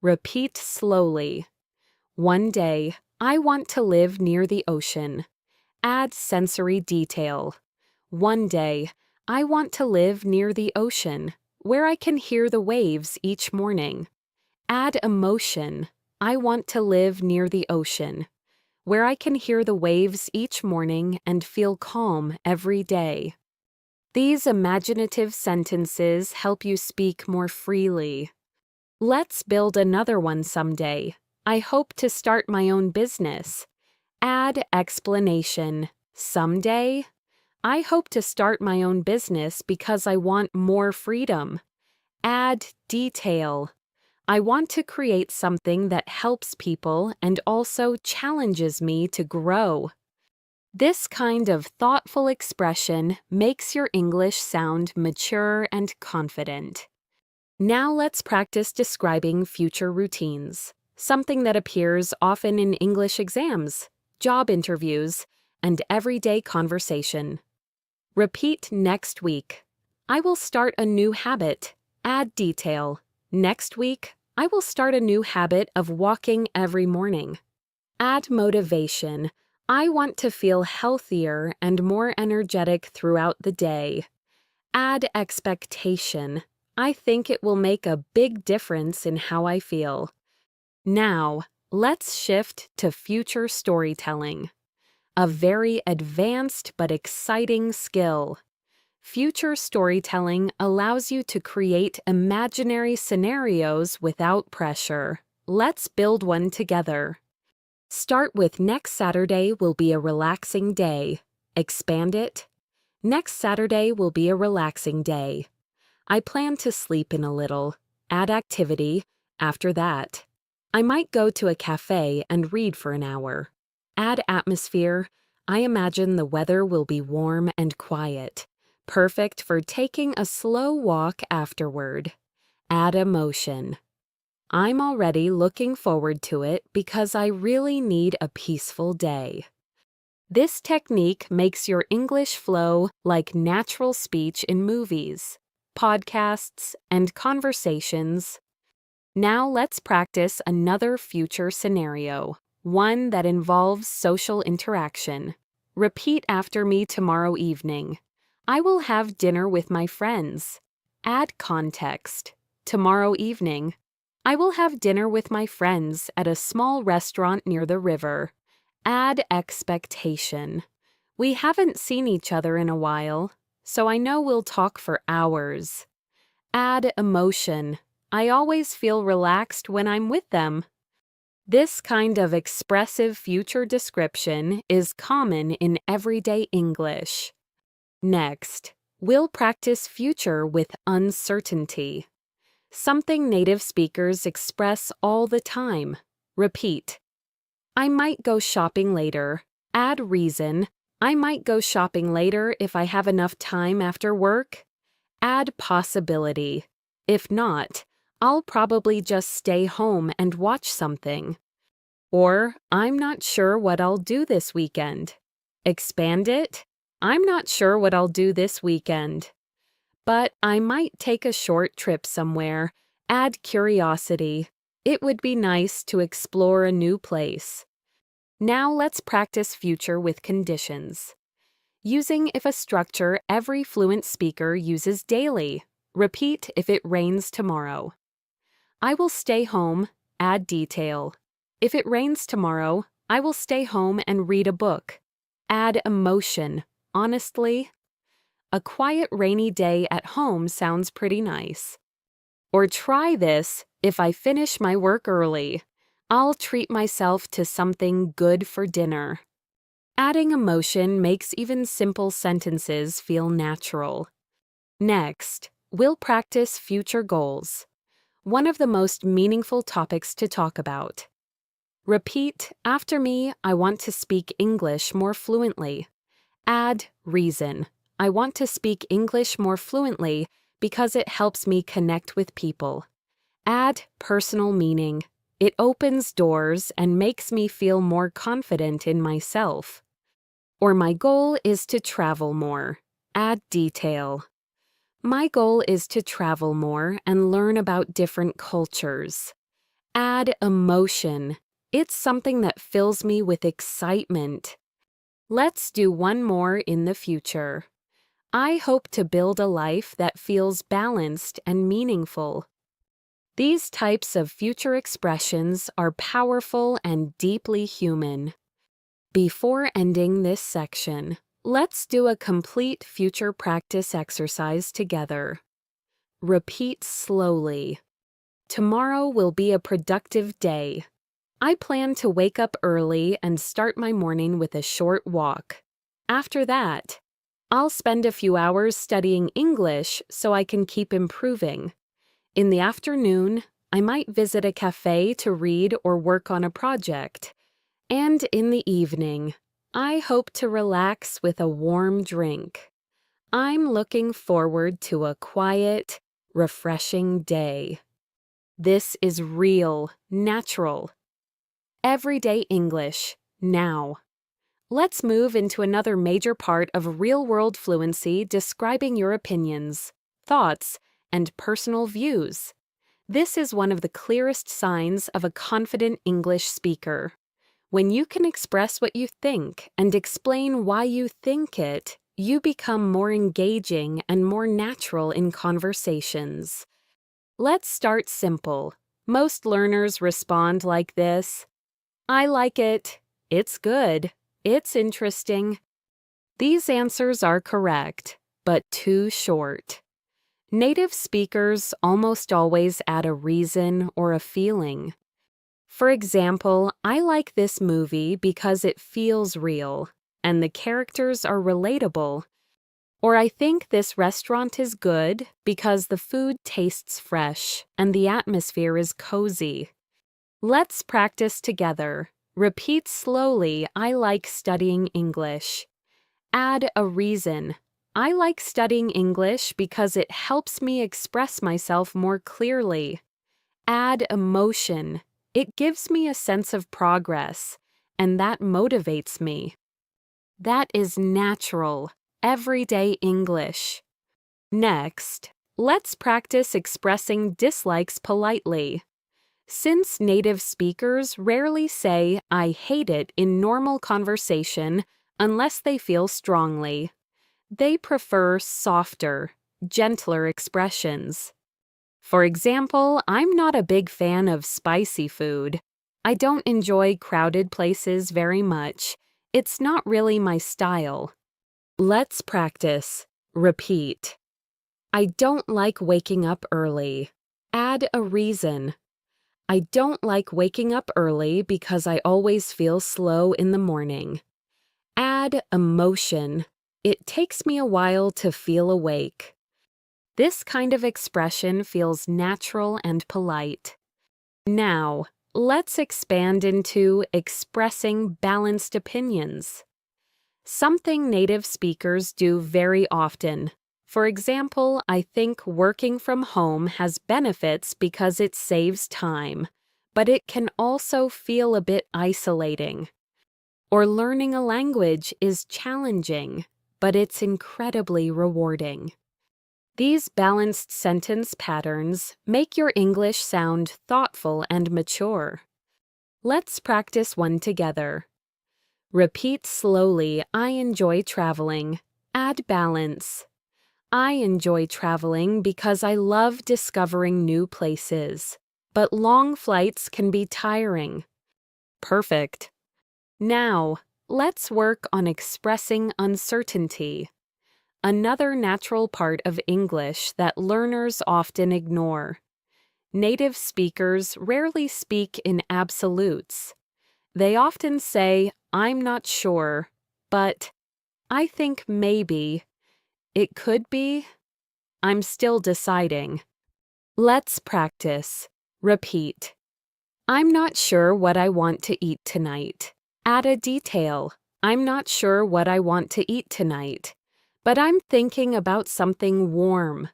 Repeat slowly. One day, I want to live near the ocean. Add sensory detail. One day, I want to live near the ocean, where I can hear the waves each morning. Add emotion. I want to live near the ocean, where I can hear the waves each morning and feel calm every day. These imaginative sentences help you speak more freely. Let's build another one someday. I hope to start my own business. Add explanation. Someday? I hope to start my own business because I want more freedom. Add detail. I want to create something that helps people and also challenges me to grow. This kind of thoughtful expression makes your English sound mature and confident. Now let's practice describing future routines, something that appears often in English exams, job interviews, and everyday conversation. Repeat next week. I will start a new habit. Add detail. Next week, I will start a new habit of walking every morning. Add motivation. I want to feel healthier and more energetic throughout the day. Add expectation. I think it will make a big difference in how I feel. Now, let's shift to future storytelling. A very advanced but exciting skill. Future storytelling allows you to create imaginary scenarios without pressure. Let's build one together. Start with next Saturday will be a relaxing day. Expand it. Next Saturday will be a relaxing day. I plan to sleep in a little. Add activity. After that, I might go to a cafe and read for an hour. Add atmosphere. I imagine the weather will be warm and quiet. Perfect for taking a slow walk afterward. Add emotion. I'm already looking forward to it because I really need a peaceful day. This technique makes your English flow like natural speech in movies, podcasts, and conversations. Now let's practice another future scenario, one that involves social interaction. Repeat after me tomorrow evening. I will have dinner with my friends. Add context. Tomorrow evening, I will have dinner with my friends at a small restaurant near the river. Add expectation. We haven't seen each other in a while, so I know we'll talk for hours. Add emotion. I always feel relaxed when I'm with them. This kind of expressive future description is common in everyday English. Next, we'll practice future with uncertainty. Something native speakers express all the time. Repeat. I might go shopping later. Add reason. I might go shopping later if I have enough time after work. Add possibility. If not, I'll probably just stay home and watch something. Or, I'm not sure what I'll do this weekend. Expand it. I'm not sure what I'll do this weekend. But I might take a short trip somewhere. Add curiosity. It would be nice to explore a new place. Now let's practice future with conditions. Using if a structure every fluent speaker uses daily. Repeat if it rains tomorrow. I will stay home. Add detail. If it rains tomorrow, I will stay home and read a book. Add emotion. Honestly, a quiet rainy day at home sounds pretty nice. Or try this, if I finish my work early. I'll treat myself to something good for dinner. Adding emotion makes even simple sentences feel natural. Next, we'll practice future goals. One of the most meaningful topics to talk about. Repeat after me, I want to speak English more fluently. Add reason. I want to speak English more fluently because it helps me connect with people. Add personal meaning. It opens doors and makes me feel more confident in myself. Or my goal is to travel more. Add detail. My goal is to travel more and learn about different cultures. Add emotion. It's something that fills me with excitement. Let's do one more in the future. I hope to build a life that feels balanced and meaningful. These types of future expressions are powerful and deeply human. Before ending this section, let's do a complete future practice exercise together. Repeat slowly. Tomorrow will be a productive day. I plan to wake up early and start my morning with a short walk. After that, I'll spend a few hours studying English so I can keep improving. In the afternoon, I might visit a cafe to read or work on a project. And in the evening, I hope to relax with a warm drink. I'm looking forward to a quiet, refreshing day. This is real, natural. Everyday English, now. Let's move into another major part of real-world fluency describing your opinions, thoughts, and personal views. This is one of the clearest signs of a confident English speaker. When you can express what you think and explain why you think it, you become more engaging and more natural in conversations. Let's start simple. Most learners respond like this. I like it. It's good. It's interesting. These answers are correct, but too short. Native speakers almost always add a reason or a feeling. For example, I like this movie because it feels real, and the characters are relatable. Or I think this restaurant is good because the food tastes fresh and the atmosphere is cozy. Let's practice together. Repeat slowly, I like studying English. Add a reason. I like studying English because it helps me express myself more clearly. Add emotion. It gives me a sense of progress, and that motivates me. That is natural, everyday English. Next, let's practice expressing dislikes politely. Since native speakers rarely say, I hate it in normal conversation unless they feel strongly, they prefer softer, gentler expressions. For example, I'm not a big fan of spicy food. I don't enjoy crowded places very much. It's not really my style. Let's practice. Repeat. I don't like waking up early. Add a reason. I don't like waking up early because I always feel slow in the morning. Add emotion. It takes me a while to feel awake. This kind of expression feels natural and polite. Now, let's expand into expressing balanced opinions. Something native speakers do very often. For example, I think working from home has benefits because it saves time, but it can also feel a bit isolating. Or learning a language is challenging, but it's incredibly rewarding. These balanced sentence patterns make your English sound thoughtful and mature. Let's practice one together. Repeat slowly, I enjoy traveling. Add balance. I enjoy traveling because I love discovering new places, but long flights can be tiring. Perfect. Now, let's work on expressing uncertainty. Another natural part of English that learners often ignore. Native speakers rarely speak in absolutes. They often say, I'm not sure, but I think maybe, it could be, I'm still deciding. Let's practice. Repeat. I'm not sure what I want to eat tonight. Add a detail. I'm not sure what I want to eat tonight, but I'm thinking about something warm.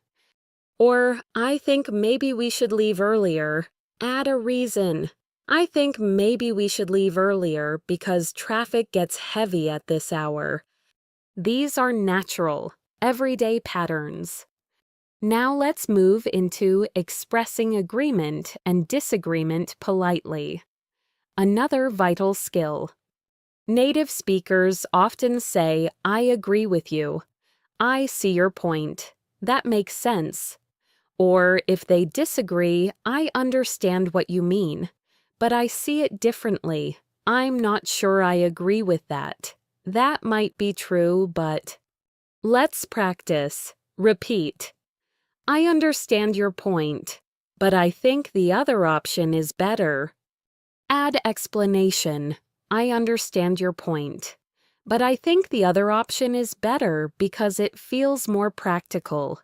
Or, I think maybe we should leave earlier. Add a reason. I think maybe we should leave earlier because traffic gets heavy at this hour. These are natural, everyday patterns. Now let's move into expressing agreement and disagreement politely. Another vital skill. Native speakers often say, I agree with you. I see your point. That makes sense. Or if they disagree, I understand what you mean, but I see it differently. I'm not sure I agree with that. That might be true, but... Let's practice. Repeat. I understand your point, but I think the other option is better. Add explanation. I understand your point, but I think the other option is better because it feels more practical.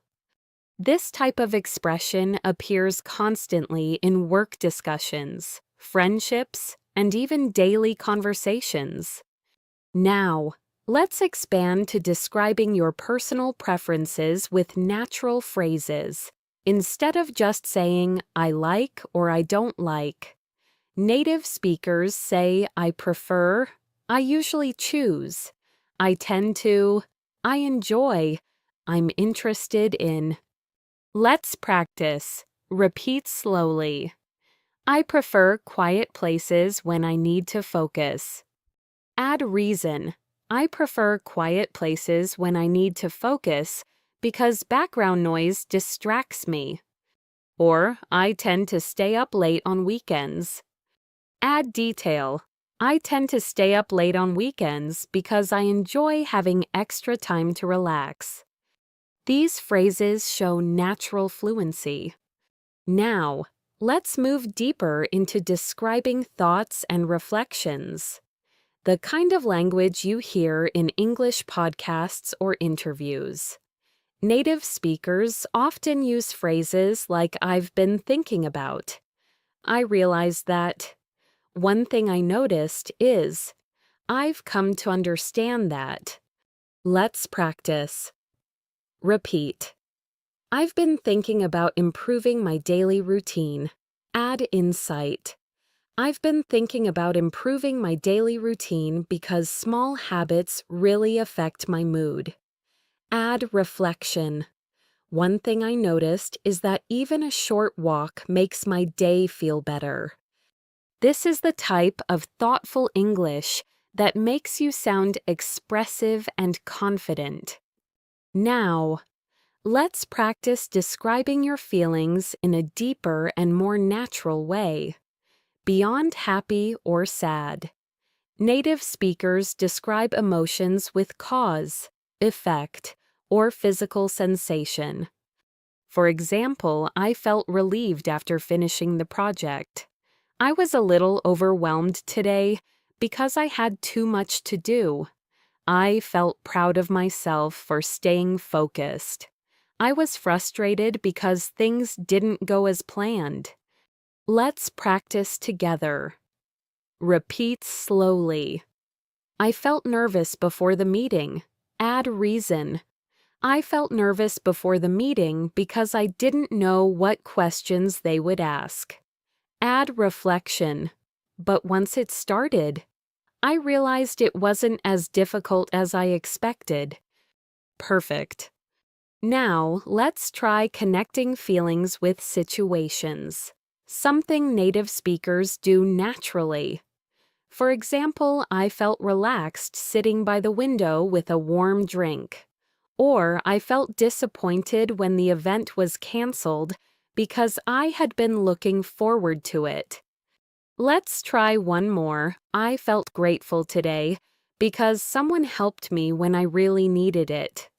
This type of expression appears constantly in work discussions, friendships, and even daily conversations. Now, let's expand to describing your personal preferences with natural phrases, instead of just saying, I like or I don't like. Native speakers say, I prefer, I usually choose, I tend to, I enjoy, I'm interested in. Let's practice. Repeat slowly. I prefer quiet places when I need to focus. Add reason. I prefer quiet places when I need to focus because background noise distracts me. Or I tend to stay up late on weekends. Add detail. I tend to stay up late on weekends because I enjoy having extra time to relax. These phrases show natural fluency. Now, let's move deeper into describing thoughts and reflections. The kind of language you hear in English podcasts or interviews. Native speakers often use phrases like "I've been thinking about." I realized that. One thing I noticed is, "I've come to understand that." Let's practice. Repeat. I've been thinking about improving my daily routine. Add insight. I've been thinking about improving my daily routine because small habits really affect my mood. Add reflection. One thing I noticed is that even a short walk makes my day feel better. This is the type of thoughtful English that makes you sound expressive and confident. Now, let's practice describing your feelings in a deeper and more natural way. Beyond happy or sad. Native speakers describe emotions with cause, effect, or physical sensation. For example, I felt relieved after finishing the project. I was a little overwhelmed today because I had too much to do. I felt proud of myself for staying focused. I was frustrated because things didn't go as planned. Let's practice together. Repeat slowly. I felt nervous before the meeting. Add reason. I felt nervous before the meeting because I didn't know what questions they would ask. Add reflection. But once it started, I realized it wasn't as difficult as I expected. Perfect. Now, let's try connecting feelings with situations. Something native speakers do naturally. For example, I felt relaxed sitting by the window with a warm drink. Or I felt disappointed when the event was canceled because I had been looking forward to it. Let's try one more. I felt grateful today because someone helped me when I really needed it.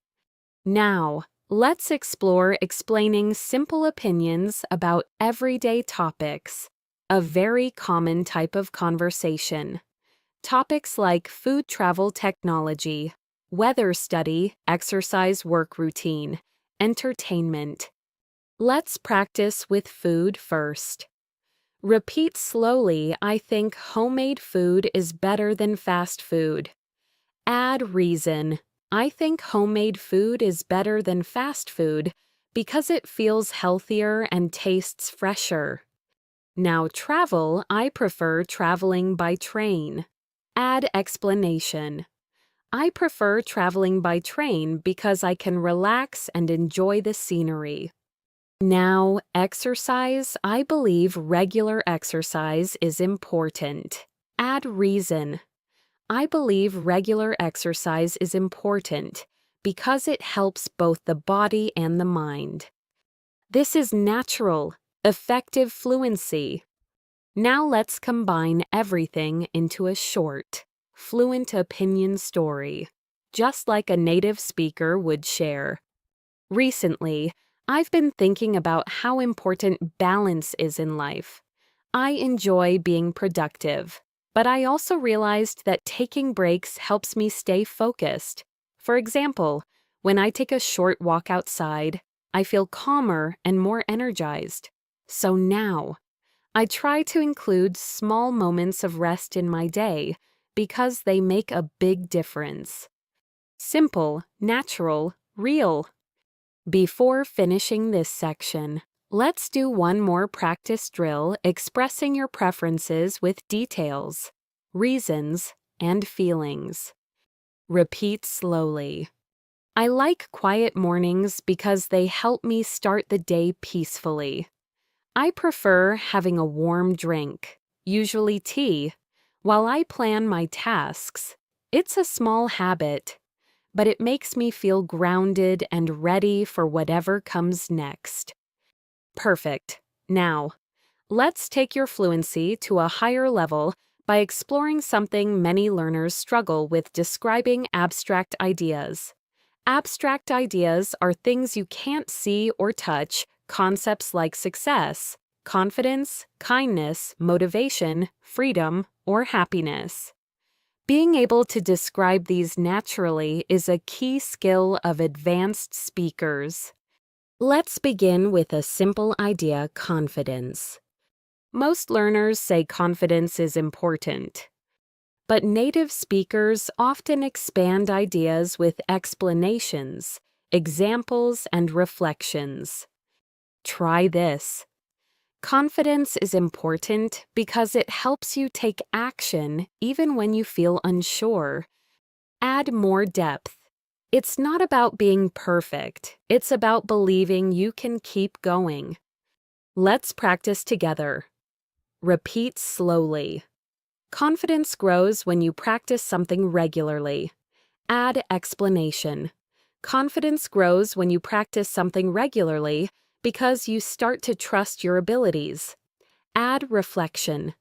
Now, let's explore explaining simple opinions about everyday topics, a very common type of conversation. Topics like food travel technology, weather study, exercise work routine, entertainment. Let's practice with food first. Repeat slowly, I think homemade food is better than fast food. Add reason. I think homemade food is better than fast food because it feels healthier and tastes fresher. Now travel, I prefer traveling by train. Add explanation. I prefer traveling by train because I can relax and enjoy the scenery. Now, exercise, I believe regular exercise is important. Add reason. I believe regular exercise is important because it helps both the body and the mind. This is natural, effective fluency. Now let's combine everything into a short, fluent opinion story, just like a native speaker would share. Recently, I've been thinking about how important balance is in life. I enjoy being productive, but I also realized that taking breaks helps me stay focused. For example, when I take a short walk outside, I feel calmer and more energized. So now, I try to include small moments of rest in my day because they make a big difference. Simple, natural, real. Before finishing this section, let's do one more practice drill expressing your preferences with details, reasons, and feelings. Repeat slowly. I like quiet mornings because they help me start the day peacefully. I prefer having a warm drink, usually tea, while I plan my tasks. It's a small habit, but it makes me feel grounded and ready for whatever comes next. Perfect. Now, let's take your fluency to a higher level by exploring something many learners struggle with: describing abstract ideas. Abstract ideas are things you can't see or touch, concepts like success, confidence, kindness, motivation, freedom, or happiness. Being able to describe these naturally is a key skill of advanced speakers. Let's begin with a simple idea: confidence. Most learners say confidence is important, but native speakers often expand ideas with explanations, examples, and reflections. Try this. Confidence is important because it helps you take action even when you feel unsure. Add more depth. It's not about being perfect, it's about believing you can keep going. Let's practice together. Repeat slowly. Confidence grows when you practice something regularly. Add explanation. Confidence grows when you practice something regularly because you start to trust your abilities. Add reflection.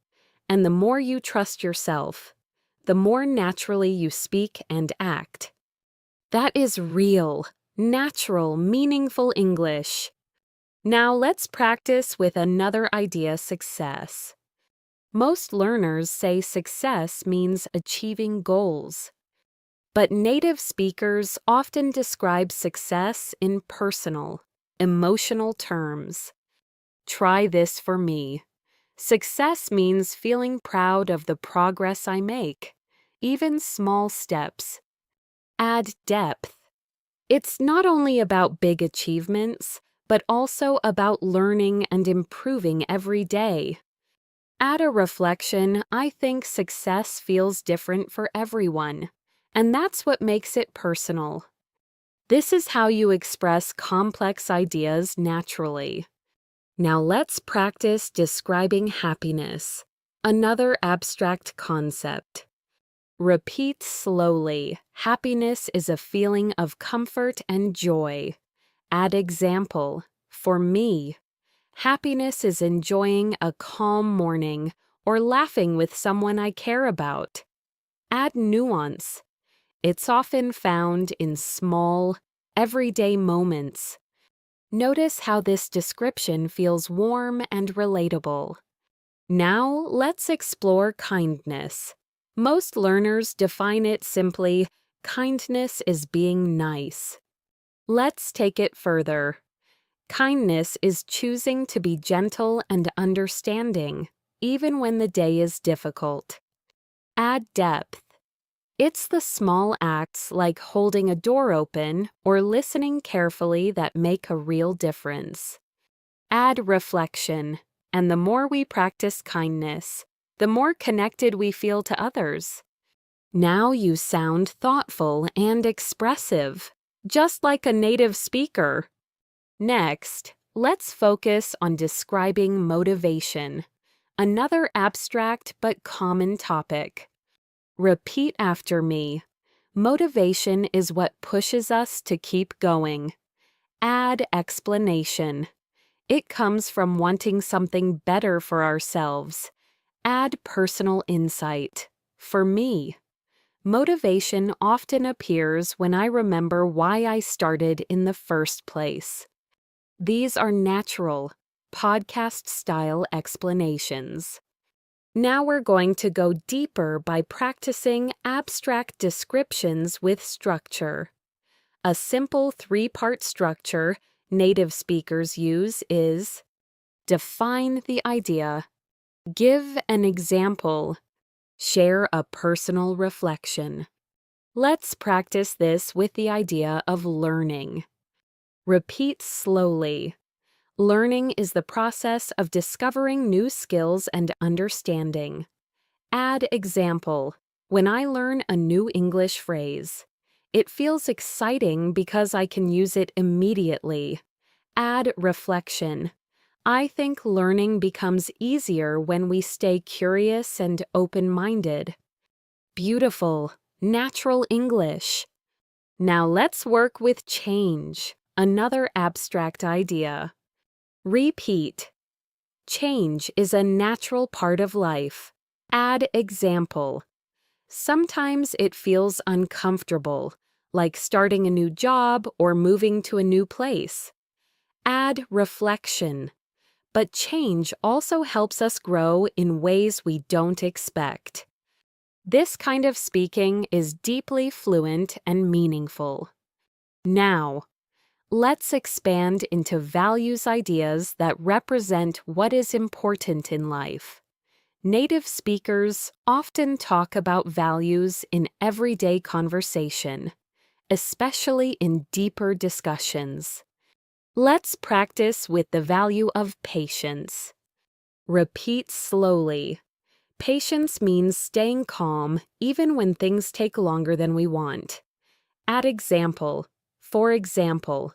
And the more you trust yourself, the more naturally you speak and act. That is real, natural, meaningful English. Now let's practice with another idea: success. Most learners say success means achieving goals. But native speakers often describe success in personal, emotional terms. Try this for me. Success means feeling proud of the progress I make, even small steps. Add depth. It's not only about big achievements, but also about learning and improving every day. Add a reflection: I think success feels different for everyone, and that's what makes it personal. This is how you express complex ideas naturally. Now let's practice describing happiness, another abstract concept. Repeat slowly. Happiness is a feeling of comfort and joy. Add example. For me, happiness is enjoying a calm morning or laughing with someone I care about. Add nuance. It's often found in small, everyday moments. Notice how this description feels warm and relatable. Now let's explore kindness. Most learners define it simply: kindness is being nice. Let's take it further. Kindness is choosing to be gentle and understanding, even when the day is difficult. Add depth. It's the small acts like holding a door open or listening carefully that make a real difference. Add reflection, and the more we practice kindness, the more connected we feel to others. Now you sound thoughtful and expressive, just like a native speaker. Next, let's focus on describing motivation, another abstract but common topic. Repeat after me. Motivation is what pushes us to keep going. Add explanation. It comes from wanting something better for ourselves. Add personal insight. For me, motivation often appears when I remember why I started in the first place. These are natural, podcast-style explanations. Now we're going to go deeper by practicing abstract descriptions with structure. A simple 3-part structure native speakers use is: define the idea, give an example, share a personal reflection. Let's practice this with the idea of learning. Repeat slowly. Learning is the process of discovering new skills and understanding. Add example. When I learn a new English phrase, it feels exciting because I can use it immediately. Add reflection. I think learning becomes easier when we stay curious and open-minded. Beautiful, natural English. Now let's work with change, another abstract idea. Repeat. Change is a natural part of life. Add example. Sometimes it feels uncomfortable, like starting a new job or moving to a new place. Add reflection. But change also helps us grow in ways we don't expect. This kind of speaking is deeply fluent and meaningful. Now, let's expand into values ideas that represent what is important in life. Native speakers often talk about values in everyday conversation, especially in deeper discussions. Let's practice with the value of patience. Repeat slowly. Patience means staying calm even when things take longer than we want. Add example. For example,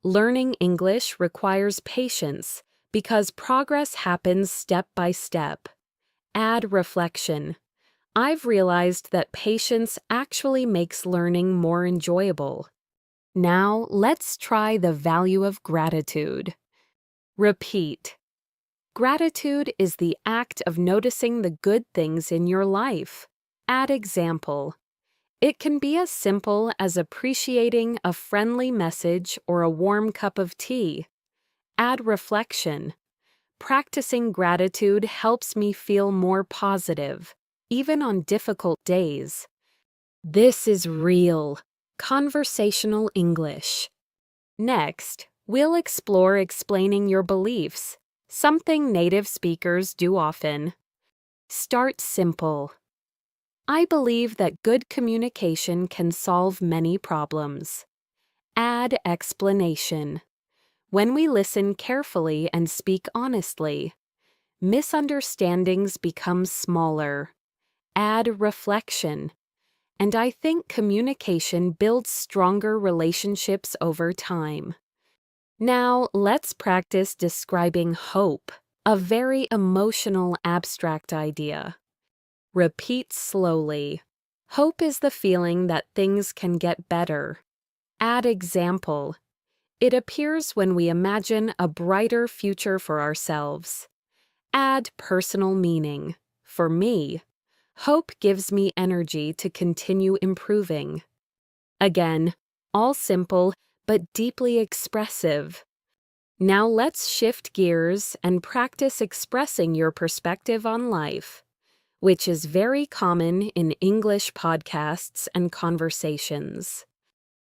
learning English requires patience because progress happens step by step. Add reflection. I've realized that patience actually makes learning more enjoyable. Now, let's try the value of gratitude. Repeat. Gratitude is the act of noticing the good things in your life. Add example. It can be as simple as appreciating a friendly message or a warm cup of tea. Add reflection. Practicing gratitude helps me feel more positive, even on difficult days. This is real, conversational English. Next, we'll explore explaining your beliefs, something native speakers do often. Start simple. I believe that good communication can solve many problems. Add explanation. When we listen carefully and speak honestly, misunderstandings become smaller. Add reflection. And I think communication builds stronger relationships over time. Now, let's practice describing hope, a very emotional, abstract idea. Repeat slowly. Hope is the feeling that things can get better. Add example. It appears when we imagine a brighter future for ourselves. Add personal meaning. For me, hope gives me energy to continue improving. Again, all simple but deeply expressive. Now let's shift gears and practice expressing your perspective on life, which is very common in English podcasts and conversations.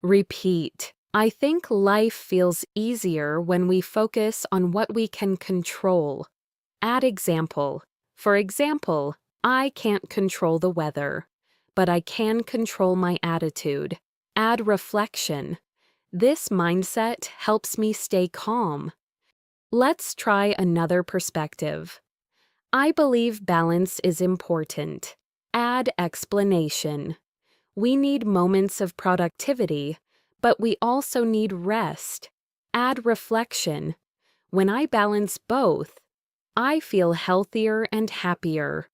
Repeat. I think life feels easier when we focus on what we can control. Add example. For example, I can't control the weather, but I can control my attitude. Add reflection. This mindset helps me stay calm. Let's try another perspective. I believe balance is important. Add explanation. We need moments of productivity, but we also need rest. Add reflection. When I balance both, I feel healthier and happier.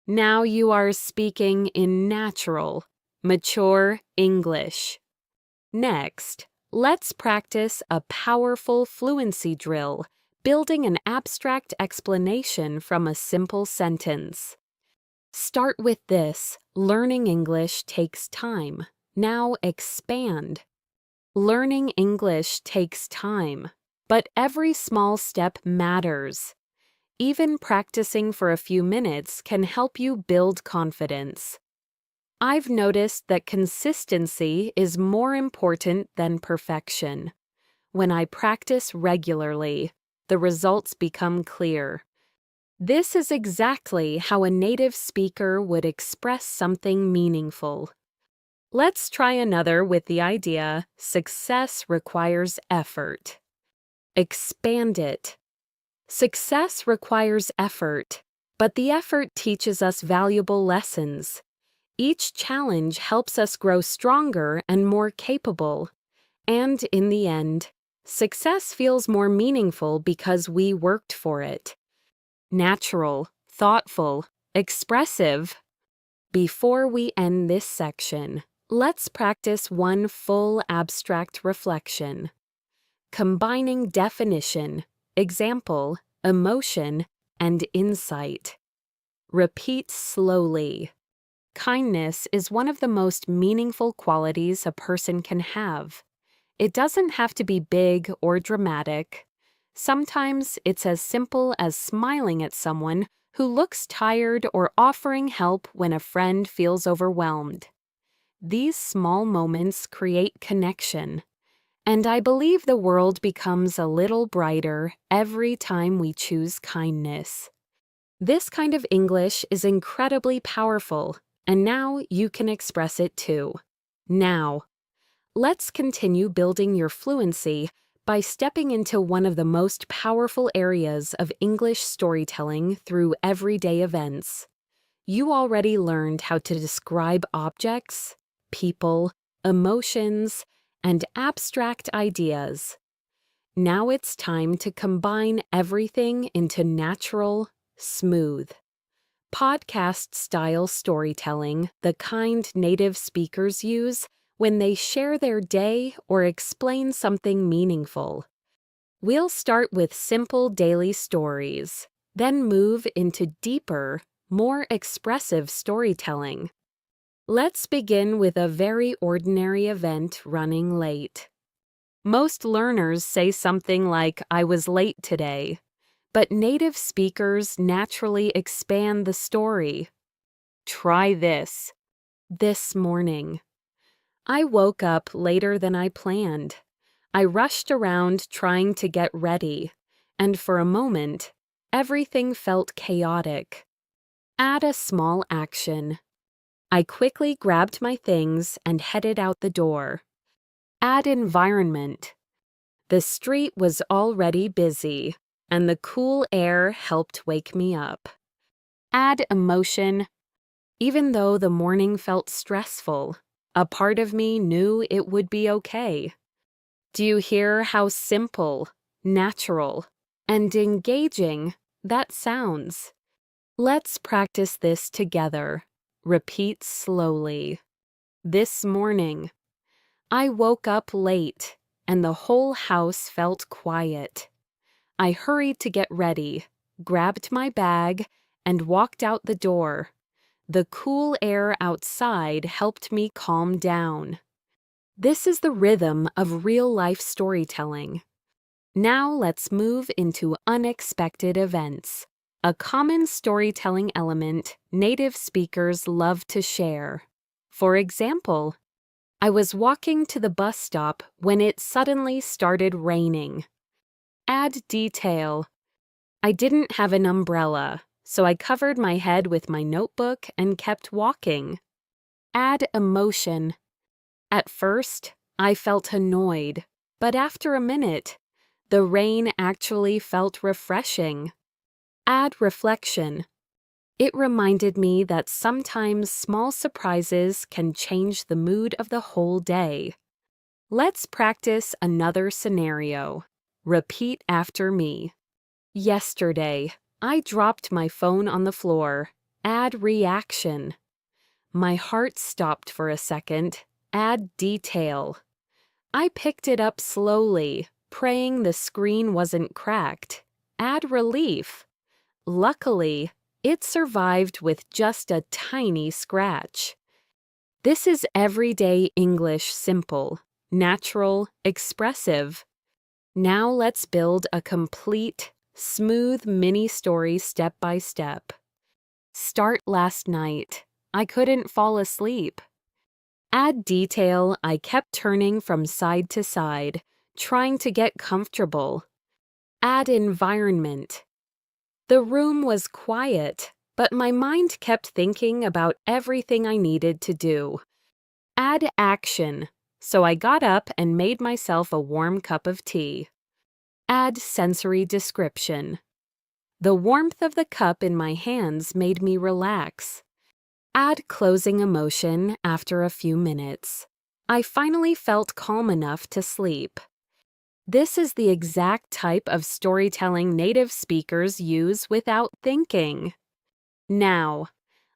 Now you are speaking in natural, mature English. Next, let's practice a powerful fluency drill, building an abstract explanation from a simple sentence. Start with this. Learning English takes time. Now expand. Learning English takes time, but every small step matters. Even practicing for a few minutes can help you build confidence. I've noticed that consistency is more important than perfection. When I practice regularly, the results become clear. This is exactly how a native speaker would express something meaningful. Let's try another with the idea, success requires effort. Expand it. Success requires effort, but the effort teaches us valuable lessons. Each challenge helps us grow stronger and more capable. And in the end, success feels more meaningful because we worked for it. Natural, thoughtful, expressive. Before we end this section, let's practice one full abstract reflection. Combining definition, example, emotion, and insight. Repeat slowly. Kindness is one of the most meaningful qualities a person can have. It doesn't have to be big or dramatic. Sometimes it's as simple as smiling at someone who looks tired or offering help when a friend feels overwhelmed. These small moments create connection, and I believe the world becomes a little brighter every time we choose kindness. This kind of English is incredibly powerful, and now you can express it too. Now, let's continue building your fluency by stepping into one of the most powerful areas of English storytelling through everyday events. You already learned how to describe objects, people, emotions, and abstract ideas. Now it's time to combine everything into natural, smooth, podcast-style storytelling, the kind native speakers use when they share their day or explain something meaningful. We'll start with simple daily stories, then move into deeper, more expressive storytelling. Let's begin with a very ordinary event running late. Most learners say something like, "I was late today," but native speakers naturally expand the story. Try this. This morning, I woke up later than I planned. I rushed around trying to get ready, and for a moment, everything felt chaotic. Add a small action. I quickly grabbed my things and headed out the door. Add environment. The street was already busy, and the cool air helped wake me up. Add emotion. Even though the morning felt stressful, a part of me knew it would be okay. Do you hear how simple, natural, and engaging that sounds? Let's practice this together. Repeat slowly. This morning, I woke up late, and the whole house felt quiet. I hurried to get ready, grabbed my bag, and walked out the door. The cool air outside helped me calm down. This is the rhythm of real-life storytelling. Now let's move into unexpected events, a common storytelling element native speakers love to share. For example, I was walking to the bus stop when it suddenly started raining. Add detail. I didn't have an umbrella, so I covered my head with my notebook and kept walking. Add emotion. At first, I felt annoyed, but after a minute, the rain actually felt refreshing. Add reflection. It reminded me that sometimes small surprises can change the mood of the whole day. Let's practice another scenario. Repeat after me. Yesterday, I dropped my phone on the floor. Add reaction. My heart stopped for a second. Add detail. I picked it up slowly, praying the screen wasn't cracked. Add relief. Luckily, it survived with just a tiny scratch. This is everyday English simple, natural, expressive. Now let's build a complete, smooth mini-story step by step. Start last night. I couldn't fall asleep. Add detail. I kept turning from side to side, trying to get comfortable. Add environment. The room was quiet, but my mind kept thinking about everything I needed to do. Add action. So I got up and made myself a warm cup of tea. Add sensory description. The warmth of the cup in my hands made me relax. Add closing emotion after a few minutes. I finally felt calm enough to sleep. This is the exact type of storytelling native speakers use without thinking. Now,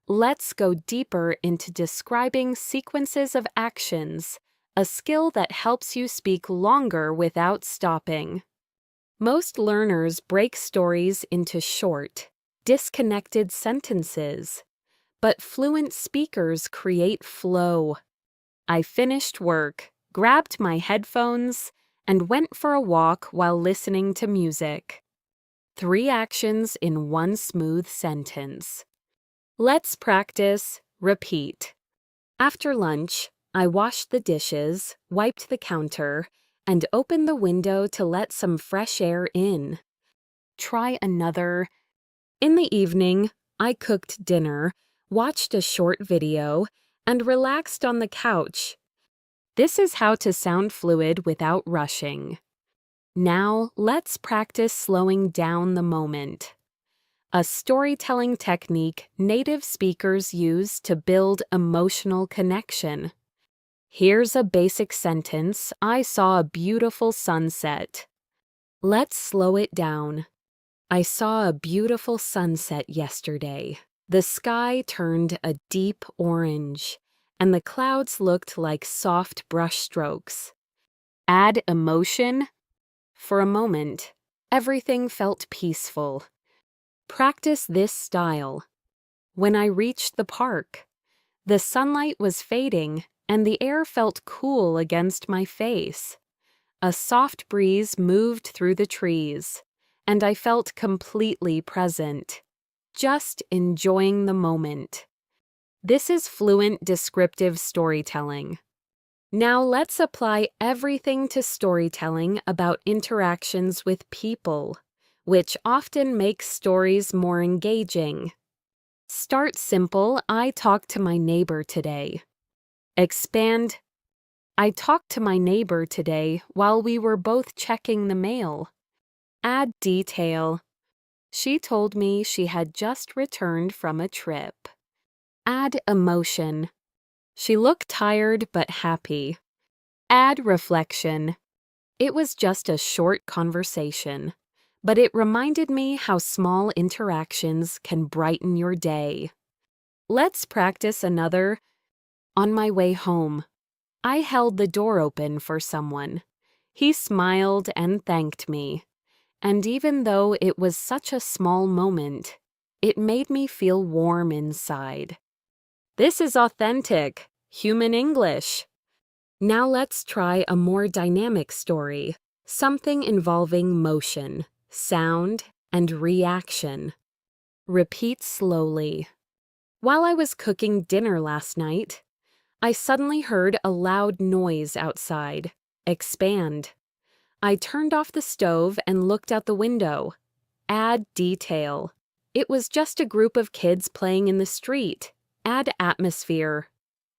let's go deeper into describing sequences of actions, a skill that helps you speak longer without stopping. Most learners break stories into short, disconnected sentences. But fluent speakers create flow. I finished work, grabbed my headphones, and went for a walk while listening to music. 3 actions in one smooth sentence. Let's practice. Repeat. After lunch, I washed the dishes, wiped the counter, and opened the window to let some fresh air in. Try another. In the evening, I cooked dinner, watched a short video, and relaxed on the couch. This is how to sound fluid without rushing. Now, let's practice slowing down the moment. A storytelling technique native speakers use to build emotional connection. Here's a basic sentence: I saw a beautiful sunset. Let's slow it down. I saw a beautiful sunset yesterday. The sky turned a deep orange, and the clouds looked like soft brushstrokes. Add emotion. For a moment, everything felt peaceful. Practice this style. When I reached the park, the sunlight was fading and the air felt cool against my face. A soft breeze moved through the trees, and I felt completely present, just enjoying the moment. This is fluent descriptive storytelling. Now let's apply everything to storytelling about interactions with people, which often makes stories more engaging. Start simple. I talked to my neighbor today. Expand. I talked to my neighbor today while we were both checking the mail. Add detail. She told me she had just returned from a trip. Add emotion. She looked tired but happy. Add reflection. It was just a short conversation, but it reminded me how small interactions can brighten your day. Let's practice another. On my way home, I held the door open for someone. He smiled and thanked me. And even though it was such a small moment, it made me feel warm inside. This is authentic, human English. Now let's try a more dynamic story, something involving motion, sound, and reaction. Repeat slowly. While I was cooking dinner last night, I suddenly heard a loud noise outside. Expand. I turned off the stove and looked out the window. Add detail. It was just a group of kids playing in the street. Add atmosphere.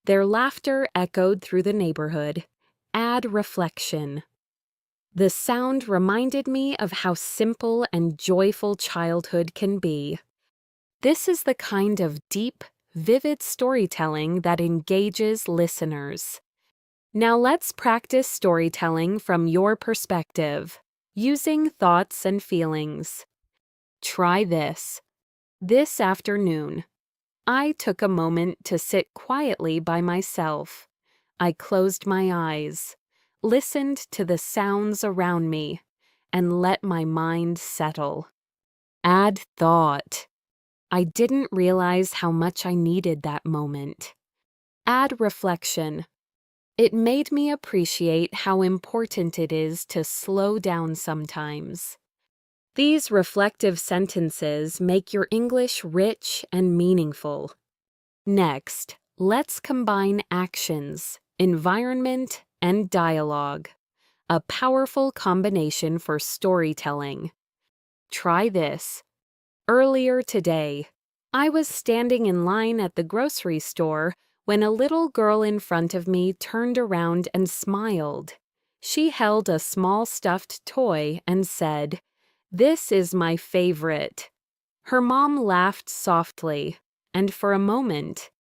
Their laughter echoed through the neighborhood. Add reflection. The sound reminded me of how simple and joyful childhood can be. This is the kind of deep, vivid storytelling that engages listeners. Now let's practice storytelling from your perspective, using thoughts and feelings. Try this. This afternoon, I took a moment to sit quietly by myself. I closed my eyes, listened to the sounds around me, and let my mind settle. Add thought. I didn't realize how much I needed that moment. Add reflection. It made me appreciate how important it is to slow down sometimes. These reflective sentences make your English rich and meaningful. Next, let's combine actions, environment, and dialogue. A powerful combination for storytelling. Try this. Earlier today, I was standing in line at the grocery store when a little girl in front of me turned around and smiled. She held a small stuffed toy and said, "This is my favorite." Her mom laughed softly, and for a moment,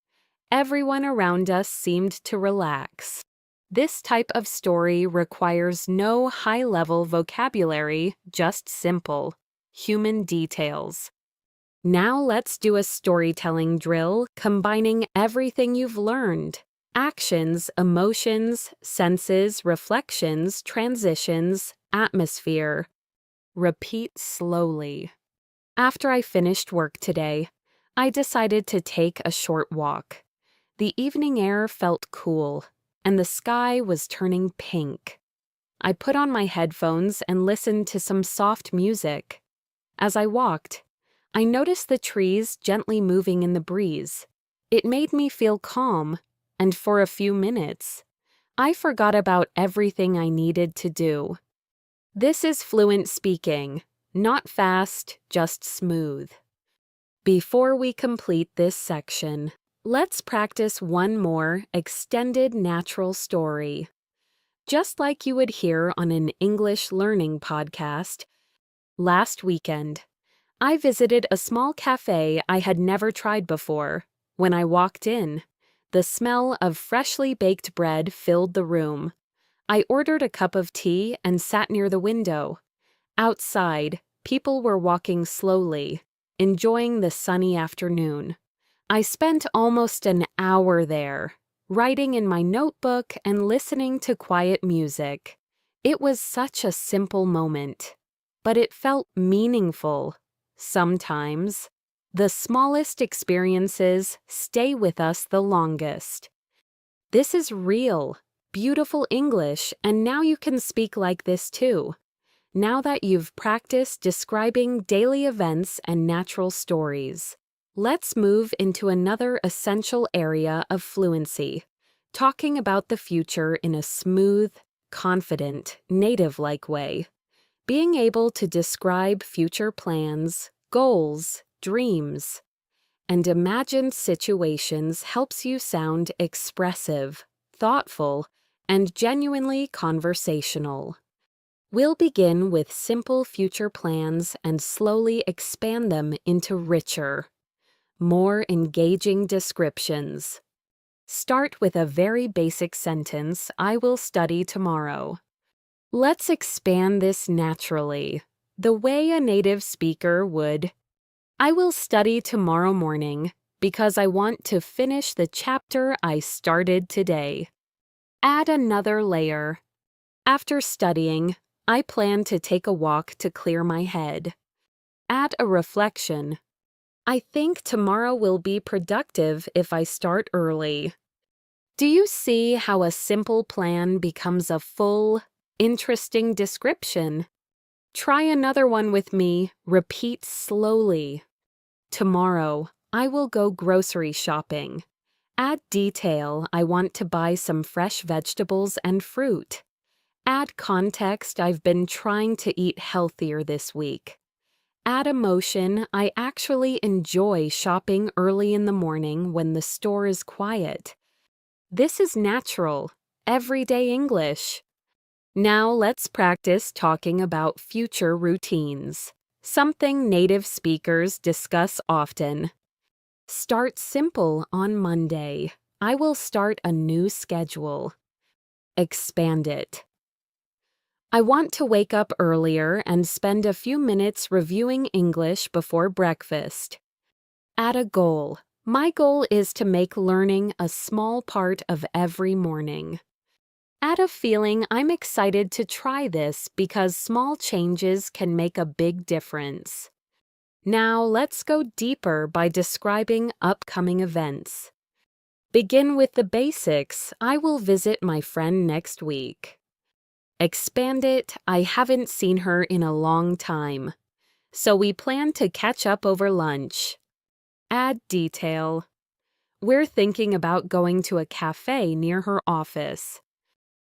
everyone around us seemed to relax. This type of story requires no high-level vocabulary, just simple, human details. Now let's do a storytelling drill combining everything you've learned: actions, emotions, senses, reflections, transitions, atmosphere. Repeat slowly. After I finished work today, I decided to take a short walk. The evening air felt cool, and the sky was turning pink. I put on my headphones and listened to some soft music. As I walked, I noticed the trees gently moving in the breeze. It made me feel calm, and for a few minutes, I forgot about everything I needed to do. This is fluent speaking, not fast, just smooth. Before we complete this section, let's practice one more extended natural story. Just like you would hear on an English learning podcast, last weekend, I visited a small cafe I had never tried before. When I walked in, the smell of freshly baked bread filled the room. I ordered a cup of tea and sat near the window. Outside, people were walking slowly, enjoying the sunny afternoon. I spent almost an hour there, writing in my notebook and listening to quiet music. It was such a simple moment, but it felt meaningful. Sometimes, the smallest experiences stay with us the longest. This is real, beautiful English, and now you can speak like this too. Now that you've practiced describing daily events and natural stories, let's move into another essential area of fluency, talking about the future in a smooth, confident, native-like way. Being able to describe future plans, goals, dreams, and imagined situations helps you sound expressive, thoughtful, and genuinely conversational. We'll begin with simple future plans and slowly expand them into richer, more engaging descriptions. Start with a very basic sentence, "I will study tomorrow." Let's expand this naturally, the way a native speaker would. "I will study tomorrow morning because I want to finish the chapter I started today." Add another layer. "After studying, I plan to take a walk to clear my head." Add a reflection. "I think tomorrow will be productive if I start early." Do you see how a simple plan becomes a full, interesting description? Try another one with me. Repeat slowly. "Tomorrow, I will go grocery shopping." Add detail. "I want to buy some fresh vegetables and fruit." Add context. "I've been trying to eat healthier this week." Add emotion. "I actually enjoy shopping early in the morning when the store is quiet." This is natural, everyday English. Now let's practice talking about future routines, something native speakers discuss often. Start simple on Monday. "I will start a new schedule." Expand it. "I want to wake up earlier and spend a few minutes reviewing English before breakfast." Add a goal. "My goal is to make learning a small part of every morning." Add a feeling. "I'm excited to try this because small changes can make a big difference." Now let's go deeper by describing upcoming events. Begin with the basics. "I will visit my friend next week." Expand it. "I haven't seen her in a long time, so we plan to catch up over lunch." Add detail. "We're thinking about going to a cafe near her office."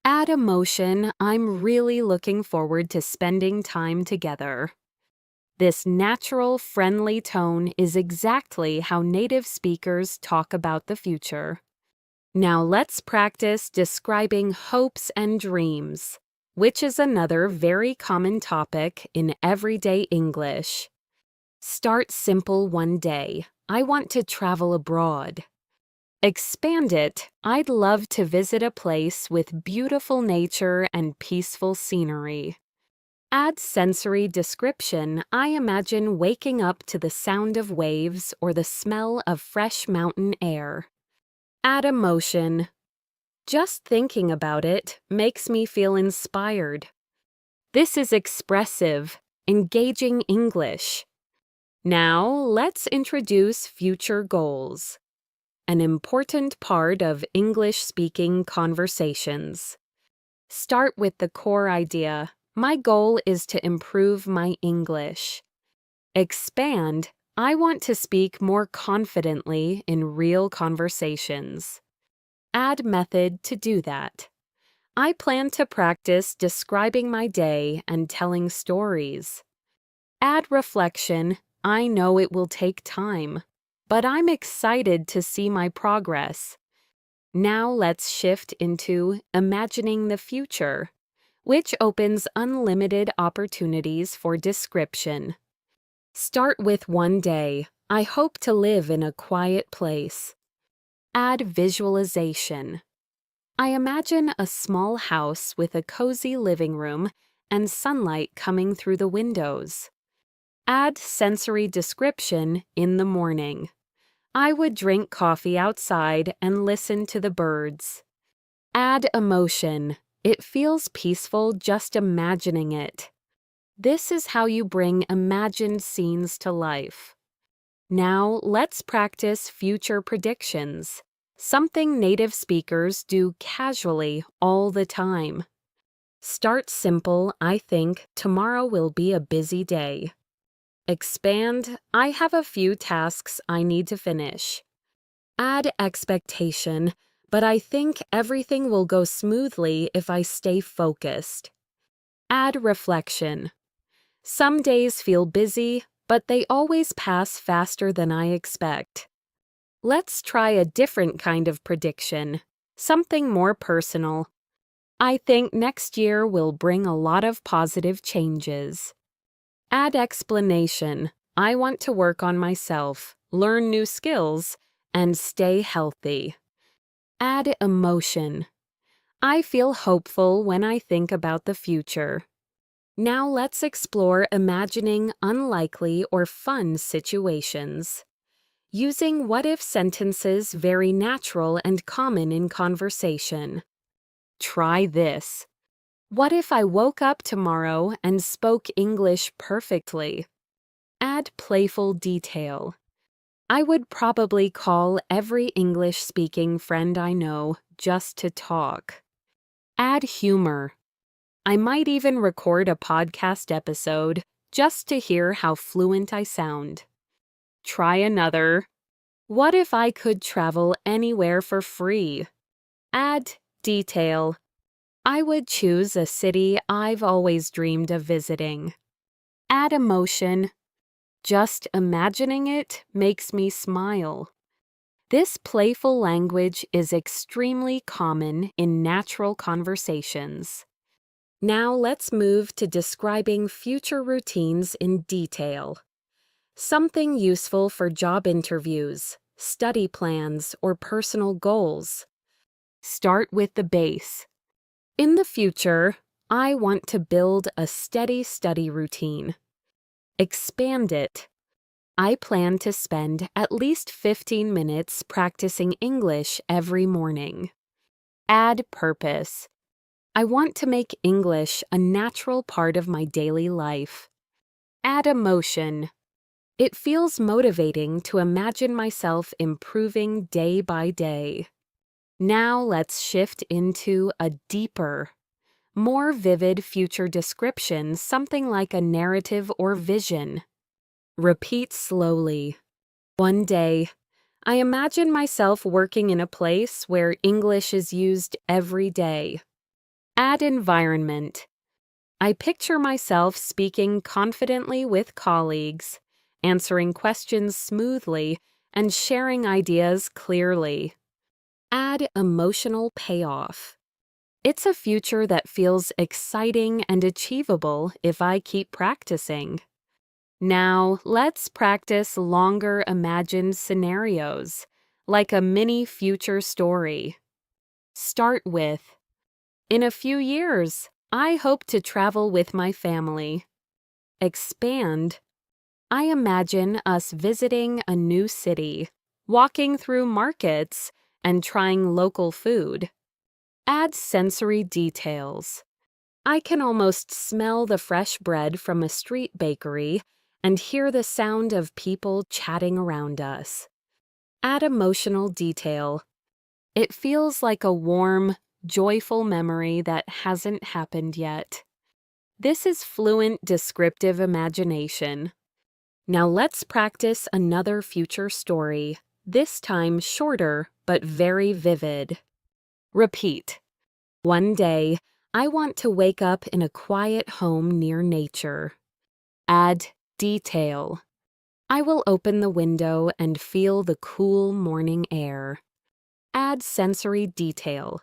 Add emotion. "I'm really looking forward to spending time together." This natural, friendly tone is exactly how native speakers talk about the future. Now let's practice describing hopes and dreams, which is another very common topic in everyday English. Start simple one day. "I want to travel abroad." Expand it. "I'd love to visit a place with beautiful nature and peaceful scenery." Add sensory description. "I imagine waking up to the sound of waves or the smell of fresh mountain air." Add emotion. "Just thinking about it makes me feel inspired." This is expressive, engaging English. Now, let's introduce future goals, an important part of English-speaking conversations. Start with the core idea. My goal is to improve my English. Expand. I want to speak more confidently in real conversations. Add method to do that. I plan to practice describing my day and telling stories. Add reflection. I know it will take time, but I'm excited to see my progress. Now let's shift into imagining the future, which opens unlimited opportunities for description. Start with one day. I hope to live in a quiet place. Add visualization. I imagine a small house with a cozy living room and sunlight coming through the windows. Add sensory description in the morning. I would drink coffee outside and listen to the birds. Add emotion. It feels peaceful just imagining it. This is how you bring imagined scenes to life. Now let's practice future predictions, something native speakers do casually all the time. Start simple. I think tomorrow will be a busy day. Expand. I have a few tasks I need to finish. Add expectation, but I think everything will go smoothly if I stay focused. Add reflection. Some days feel busy, but they always pass faster than I expect. Let's try a different kind of prediction, something more personal. I think next year will bring a lot of positive changes. Add explanation. I want to work on myself, learn new skills, and stay healthy. Add emotion. I feel hopeful when I think about the future. Now let's explore imagining unlikely or fun situations. Using what-if sentences very natural and common in conversation. Try this. What if I woke up tomorrow and spoke English perfectly? Add playful detail. I would probably call every English-speaking friend I know just to talk. Add humor. I might even record a podcast episode just to hear how fluent I sound. Try another. What if I could travel anywhere for free? Add detail. I would choose a city I've always dreamed of visiting. Add emotion. Just imagining it makes me smile. This playful language is extremely common in natural conversations. Now let's move to describing future routines in detail. Something useful for job interviews, study plans, or personal goals. Start with the base. In the future, I want to build a steady study routine. Expand it. I plan to spend at least 15 minutes practicing English every morning. Add purpose. I want to make English a natural part of my daily life. Add emotion. It feels motivating to imagine myself improving day by day. Now let's shift into a deeper, more vivid future description, something like a narrative or vision. Repeat slowly. One day, I imagine myself working in a place where English is used every day. Add environment. I picture myself speaking confidently with colleagues, answering questions smoothly, and sharing ideas clearly. Add emotional payoff. It's a future that feels exciting and achievable if I keep practicing. Now, let's practice longer imagined scenarios, like a mini future story. Start with, in a few years, I hope to travel with my family. Expand. I imagine us visiting a new city, walking through markets, and trying local food. Add sensory details. I can almost smell the fresh bread from a street bakery, and hear the sound of people chatting around us. Add emotional detail. It feels like a warm, joyful memory that hasn't happened yet. This is fluent descriptive imagination. Now let's practice another future story, this time shorter but very vivid. Repeat. One day, I want to wake up in a quiet home near nature. Add detail. I will open the window and feel the cool morning air. Add sensory detail.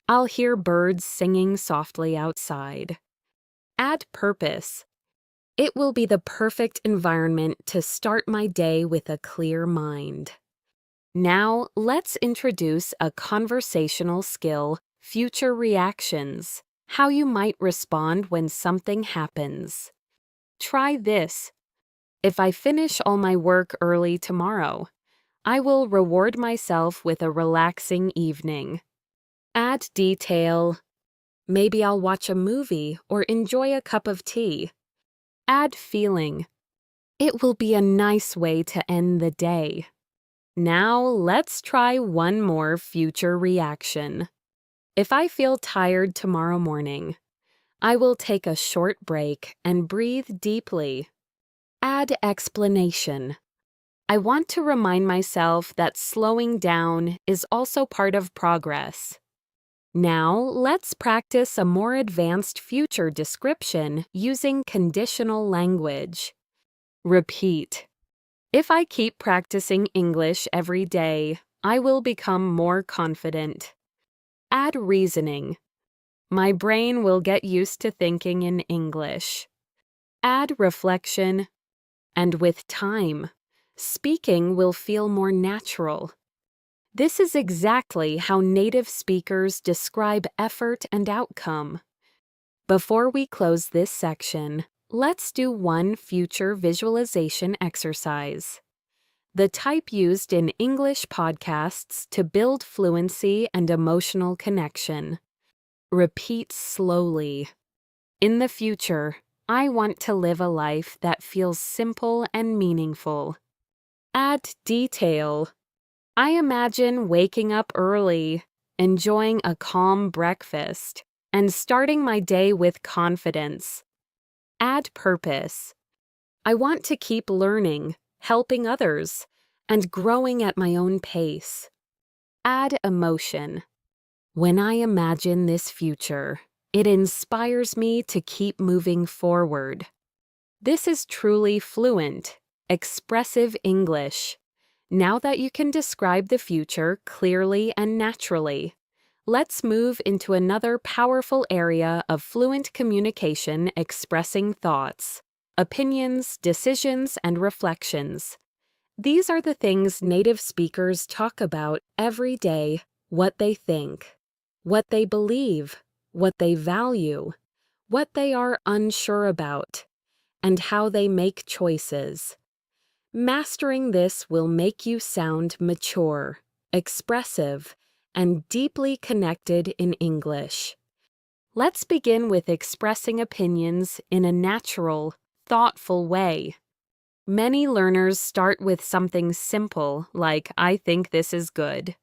I'll hear birds singing softly outside. Add purpose. It will be the perfect environment to start my day with a clear mind. Now, let's introduce a conversational skill, future reactions, how you might respond when something happens. Try this. If I finish all my work early tomorrow, I will reward myself with a relaxing evening. Add detail. Maybe I'll watch a movie or enjoy a cup of tea. Add feeling. It will be a nice way to end the day. Now let's try one more future reaction. If I feel tired tomorrow morning, I will take a short break and breathe deeply. Add explanation. I want to remind myself that slowing down is also part of progress. Now, let's practice a more advanced future description using conditional language. Repeat. If I keep practicing English every day, I will become more confident. Add reasoning. My brain will get used to thinking in English. Add reflection. And with time, speaking will feel more natural. This is exactly how native speakers describe effort and outcome. Before we close this section, let's do one future visualization exercise. The type used in English podcasts to build fluency and emotional connection. Repeat slowly. In the future, I want to live a life that feels simple and meaningful. Add detail. I imagine waking up early, enjoying a calm breakfast, and starting my day with confidence. Add purpose. I want to keep learning, helping others, and growing at my own pace. Add emotion. When I imagine this future, it inspires me to keep moving forward. This is truly fluent, expressive English. Now that you can describe the future clearly and naturally, let's move into another powerful area of fluent communication expressing thoughts, opinions, decisions, and reflections. These are the things native speakers talk about every day: what they think, what they believe, what they value, what they are unsure about, and how they make choices. Mastering this will make you sound mature, expressive, and deeply connected in English. Let's begin with expressing opinions in a natural, thoughtful way. Many learners start with something simple like, "I think this is good."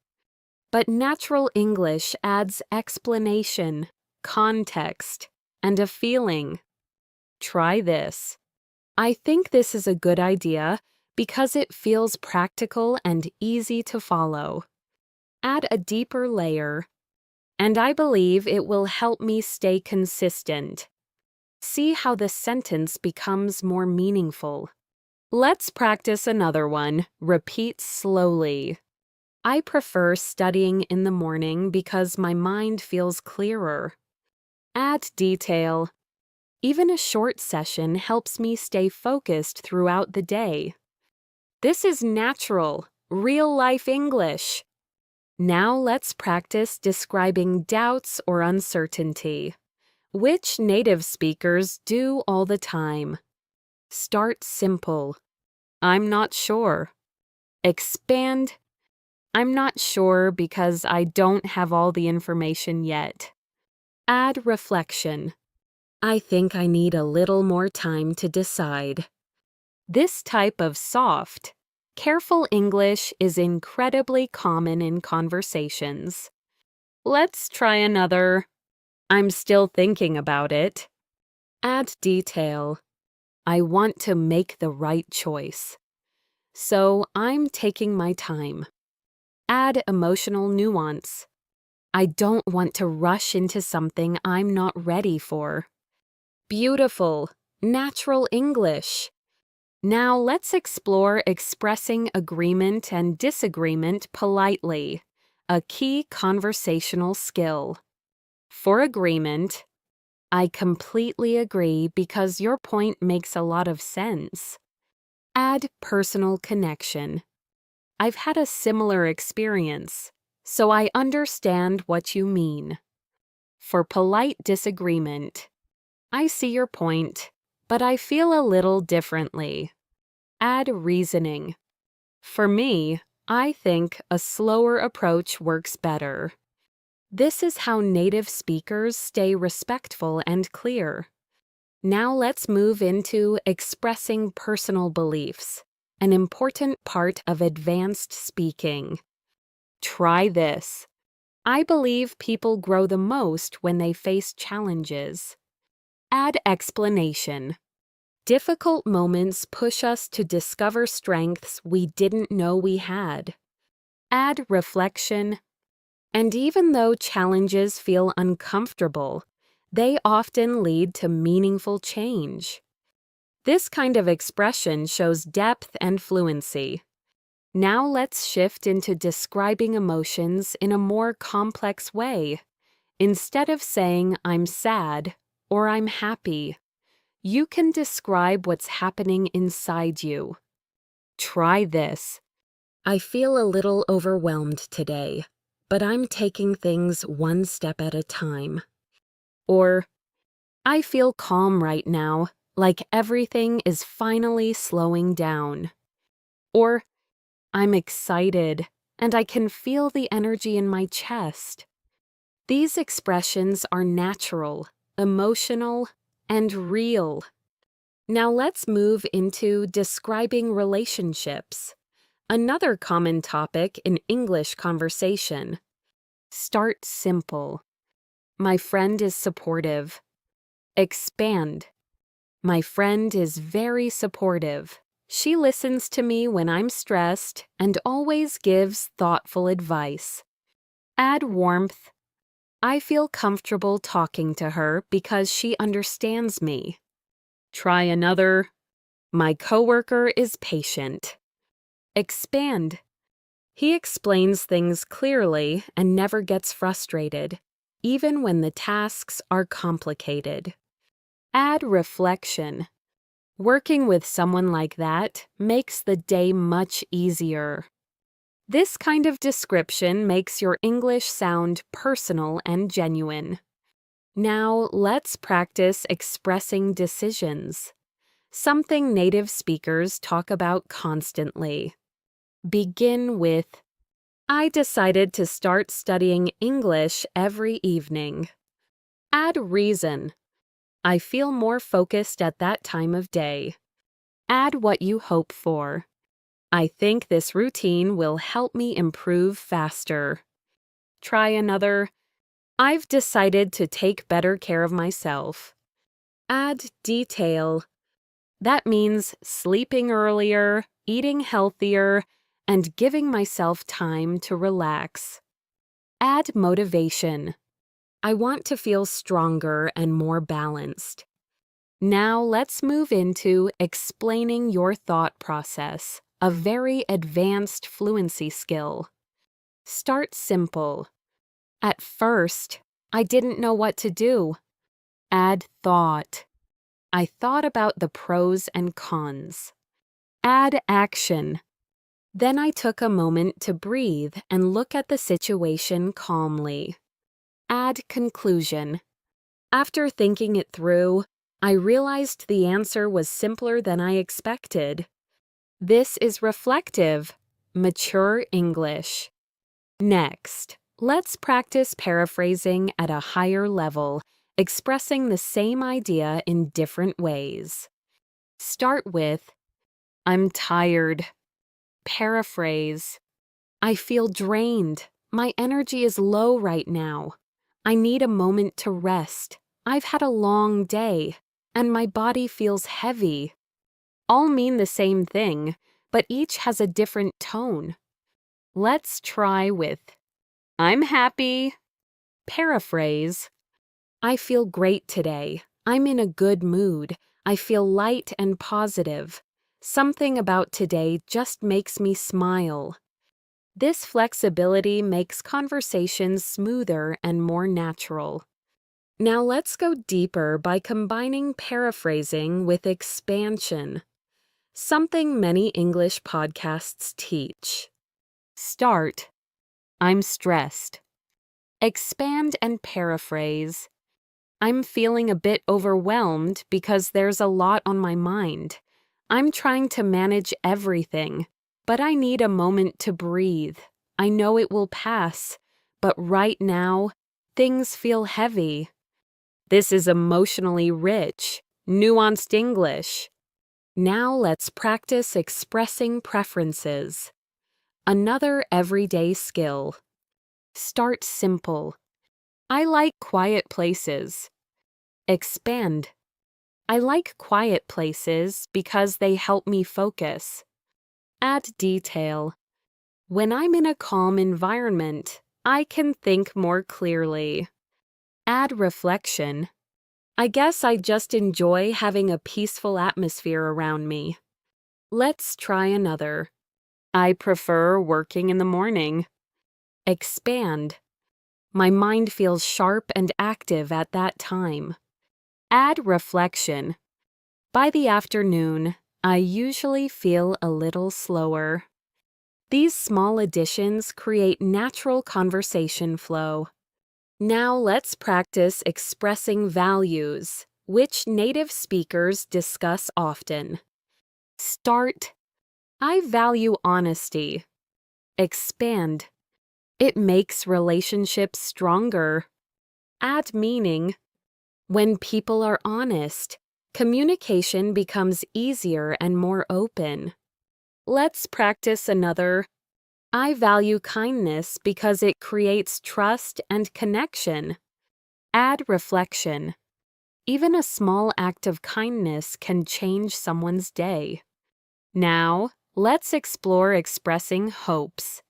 But natural English adds explanation, context, and a feeling. Try this. I think this is a good idea because it feels practical and easy to follow. Add a deeper layer. And I believe it will help me stay consistent. See how the sentence becomes more meaningful. Let's practice another one. Repeat slowly. I prefer studying in the morning because my mind feels clearer. Add detail. Even a short session helps me stay focused throughout the day. This is natural, real-life English. Now let's practice describing doubts or uncertainty, which native speakers do all the time. Start simple. I'm not sure. Expand. I'm not sure because I don't have all the information yet. Add reflection. I think I need a little more time to decide. This type of soft, careful English is incredibly common in conversations. Let's try another. I'm still thinking about it. Add detail. I want to make the right choice. So I'm taking my time. Add emotional nuance. I don't want to rush into something I'm not ready for. Beautiful, natural English. Now let's explore expressing agreement and disagreement politely, a key conversational skill. For agreement, I completely agree because your point makes a lot of sense. Add personal connection. I've had a similar experience, so I understand what you mean. For polite disagreement, I see your point, but I feel a little differently. Add reasoning. For me, I think a slower approach works better. This is how native speakers stay respectful and clear. Now let's move into expressing personal beliefs, an important part of advanced speaking. Try this. I believe people grow the most when they face challenges. Add explanation. Difficult moments push us to discover strengths we didn't know we had. Add reflection. And even though challenges feel uncomfortable, they often lead to meaningful change. This kind of expression shows depth and fluency. Now let's shift into describing emotions in a more complex way. Instead of saying, I'm sad or I'm happy, you can describe what's happening inside you. Try this. I feel a little overwhelmed today, but I'm taking things one step at a time. Or, I feel calm right now, like everything is finally slowing down. Or, I'm excited, and I can feel the energy in my chest. These expressions are natural, emotional, and real. Now let's move into describing relationships, another common topic in English conversation. Start simple. My friend is supportive. Expand. My friend is very supportive. She listens to me when I'm stressed and always gives thoughtful advice. Add warmth. I feel comfortable talking to her because she understands me. Try another. My coworker is patient. Expand. He explains things clearly and never gets frustrated, even when the tasks are complicated. Add reflection. Working with someone like that makes the day much easier. This kind of description makes your English sound personal and genuine. Now let's practice expressing decisions, something native speakers talk about constantly. Begin with, I decided to start studying English every evening. Add reason. I feel more focused at that time of day. Add what you hope for. I think this routine will help me improve faster. Try another. I've decided to take better care of myself. Add detail. That means sleeping earlier, eating healthier, and giving myself time to relax. Add motivation. I want to feel stronger and more balanced. Now let's move into explaining your thought process, a very advanced fluency skill. Start simple. At first, I didn't know what to do. Add thought. I thought about the pros and cons. Add action. Then I took a moment to breathe and look at the situation calmly. Add conclusion. After thinking it through, I realized the answer was simpler than I expected. This is reflective, mature English. Next, let's practice paraphrasing at a higher level, expressing the same idea in different ways. Start with, I'm tired. Paraphrase. I feel drained. My energy is low right now. I need a moment to rest. I've had a long day, and my body feels heavy. All mean the same thing, but each has a different tone. Let's try with I'm happy. Paraphrase. I feel great today. I'm in a good mood. I feel light and positive. Something about today just makes me smile. This flexibility makes conversations smoother and more natural. Now let's go deeper by combining paraphrasing with expansion, something many English podcasts teach. Start. I'm stressed. Expand and paraphrase. I'm feeling a bit overwhelmed because there's a lot on my mind. I'm trying to manage everything, but I need a moment to breathe. I know it will pass, but right now, things feel heavy. This is emotionally rich, nuanced English. Now let's practice expressing preferences. Another everyday skill. Start simple. I like quiet places. Expand. I like quiet places because they help me focus. Add detail. When I'm in a calm environment, I can think more clearly. Add reflection. I guess I just enjoy having a peaceful atmosphere around me. Let's try another. I prefer working in the morning. Expand. My mind feels sharp and active at that time. Add reflection. By the afternoon, I usually feel a little slower. These small additions create natural conversation flow. Now let's practice expressing values, which native speakers discuss often. Start. I value honesty. Expand. It makes relationships stronger. Add meaning. When people are honest, communication becomes easier and more open. Let's practice another. I value kindness because it creates trust and connection. Add reflection. Even a small act of kindness can change someone's day. Now, let's explore expressing hopes.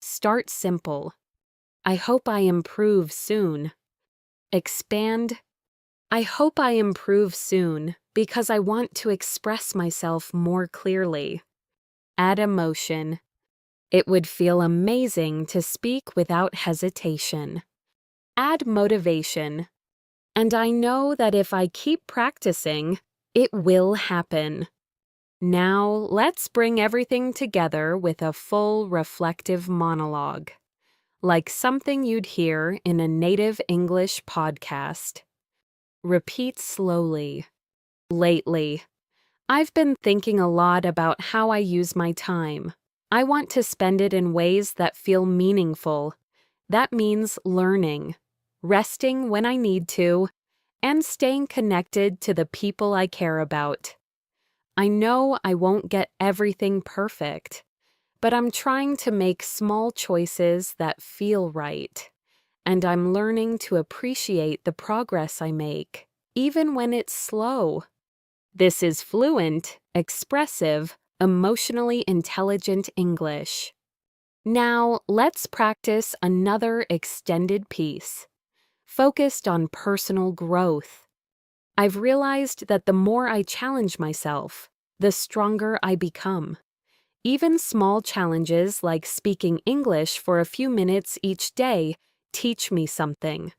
Start simple. I hope I improve soon. Expand. I hope I improve soon because I want to express myself more clearly. Add emotion. It would feel amazing to speak without hesitation. Add motivation. And I know that if I keep practicing, it will happen. Now, let's bring everything together with a full reflective monologue, like something you'd hear in a native English podcast. Repeat slowly. Lately, I've been thinking a lot about how I use my time. I want to spend it in ways that feel meaningful. That means learning, resting when I need to, and staying connected to the people I care about. I know I won't get everything perfect, but I'm trying to make small choices that feel right, and I'm learning to appreciate the progress I make, even when it's slow. This is fluent, expressive, emotionally intelligent English. Now, let's practice another extended piece, focused on personal growth. I've realized that the more I challenge myself, the stronger I become. Even small challenges like speaking English for a few minutes each day teach me something.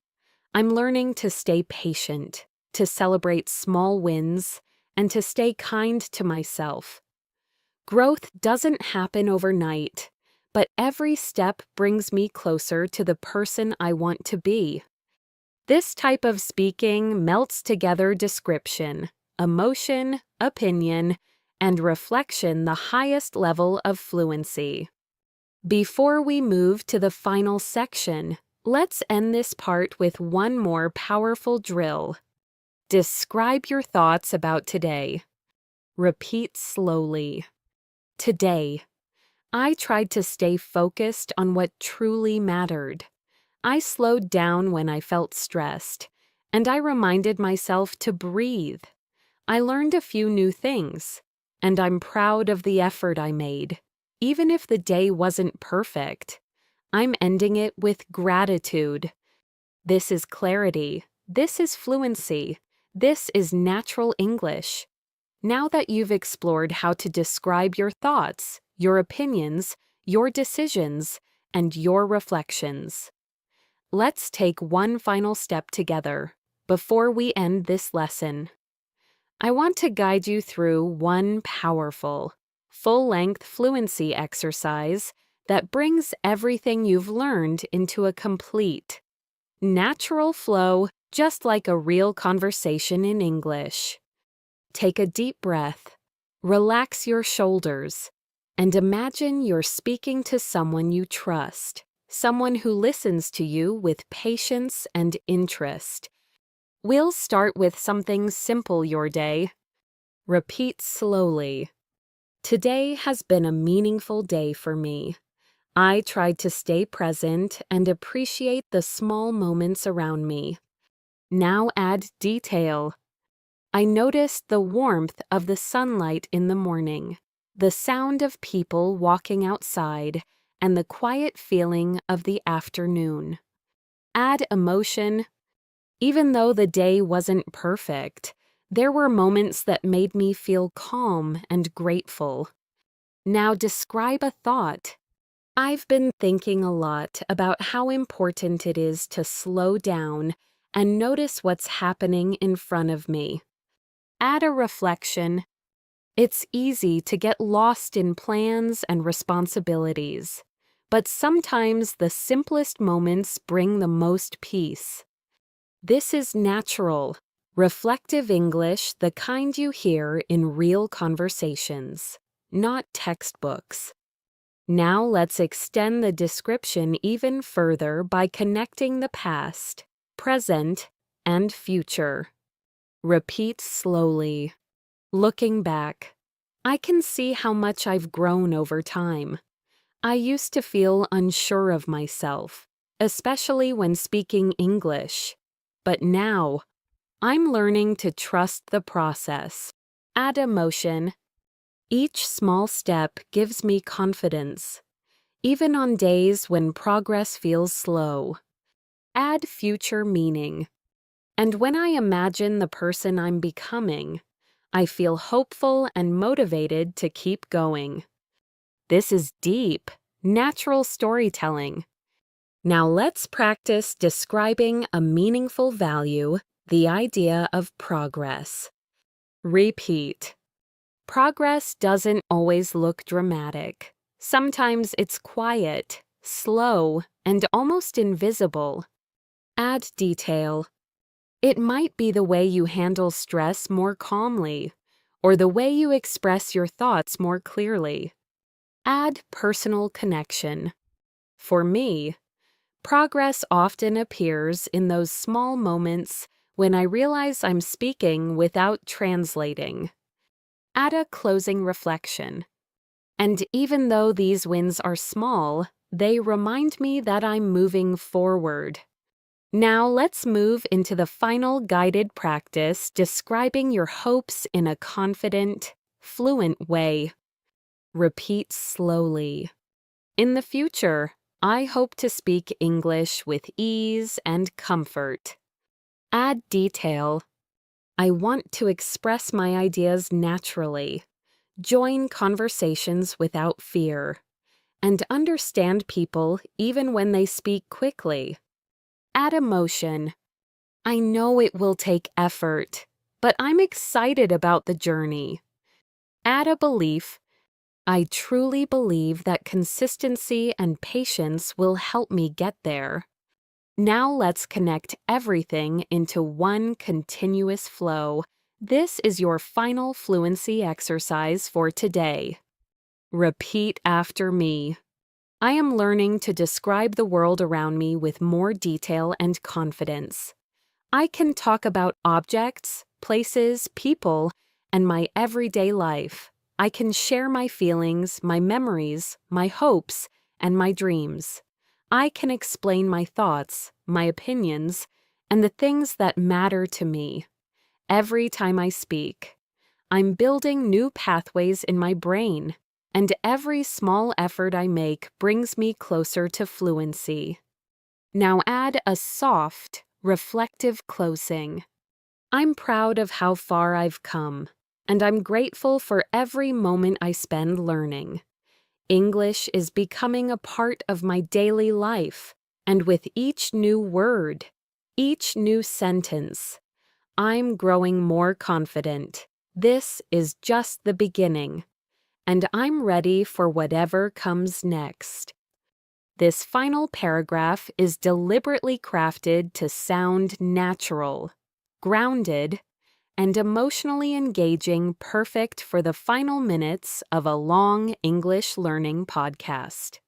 I'm learning to stay patient, to celebrate small wins, and to stay kind to myself. Growth doesn't happen overnight, but every step brings me closer to the person I want to be. This type of speaking melts together description, emotion, opinion, and reflection, the highest level of fluency. Before we move to the final section, let's end this part with one more powerful drill. Describe your thoughts about today. Repeat slowly. Today, I tried to stay focused on what truly mattered. I slowed down when I felt stressed, and I reminded myself to breathe. I learned a few new things, and I'm proud of the effort I made. Even if the day wasn't perfect, I'm ending it with gratitude. This is clarity. This is fluency. This is natural English. Now that you've explored how to describe your thoughts, your opinions, your decisions, and your reflections, let's take one final step together before we end this lesson. I want to guide you through one powerful, full-length fluency exercise that brings everything you've learned into a complete, natural flow, just like a real conversation in English. Take a deep breath, relax your shoulders, and imagine you're speaking to someone you trust, someone who listens to you with patience and interest. We'll start with something simple your day. Repeat slowly. Today has been a meaningful day for me. I tried to stay present and appreciate the small moments around me. Now add detail. I noticed the warmth of the sunlight in the morning, the sound of people walking outside, and the quiet feeling of the afternoon. Add emotion. Even though the day wasn't perfect, there were moments that made me feel calm and grateful. Now describe a thought. I've been thinking a lot about how important it is to slow down and notice what's happening in front of me. Add a reflection. It's easy to get lost in plans and responsibilities, but sometimes the simplest moments bring the most peace. This is natural, reflective English, the kind you hear in real conversations, not textbooks. Now let's extend the description even further by connecting the past, present, and future. Repeat slowly. Looking back, I can see how much I've grown over time. I used to feel unsure of myself, especially when speaking English. But now, I'm learning to trust the process. Add emotion. Each small step gives me confidence, even on days when progress feels slow. Add future meaning. And when I imagine the person I'm becoming, I feel hopeful and motivated to keep going. This is deep, natural storytelling. Now let's practice describing a meaningful value, the idea of progress. Repeat. Progress doesn't always look dramatic. Sometimes it's quiet, slow, and almost invisible. Add detail. It might be the way you handle stress more calmly, or the way you express your thoughts more clearly. Add personal connection. For me, progress often appears in those small moments when I realize I'm speaking without translating. Add a closing reflection. And even though these wins are small, they remind me that I'm moving forward. Now let's move into the final guided practice describing your hopes in a confident, fluent way. Repeat slowly. In the future, I hope to speak English with ease and comfort. Add detail. I want to express my ideas naturally, join conversations without fear, and understand people even when they speak quickly. Add emotion. I know it will take effort, but I'm excited about the journey. Add a belief. I truly believe that consistency and patience will help me get there. Now let's connect everything into one continuous flow. This is your final fluency exercise for today. Repeat after me. I am learning to describe the world around me with more detail and confidence. I can talk about objects, places, people, and my everyday life. I can share my feelings, my memories, my hopes, and my dreams. I can explain my thoughts, my opinions, and the things that matter to me. Every time I speak, I'm building new pathways in my brain, and every small effort I make brings me closer to fluency. Now add a soft, reflective closing. I'm proud of how far I've come, and I'm grateful for every moment I spend learning. English is becoming a part of my daily life, and with each new word, each new sentence, I'm growing more confident. This is just the beginning, and I'm ready for whatever comes next. This final paragraph is deliberately crafted to sound natural, grounded, and emotionally engaging, perfect for the final minutes of a long English learning podcast.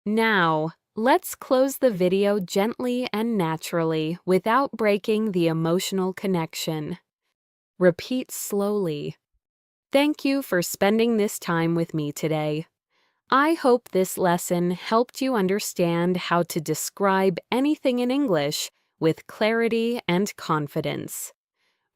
Now, let's close the video gently and naturally without breaking the emotional connection. Repeat slowly. Thank you for spending this time with me today. I hope this lesson helped you understand how to describe anything in English with clarity and confidence.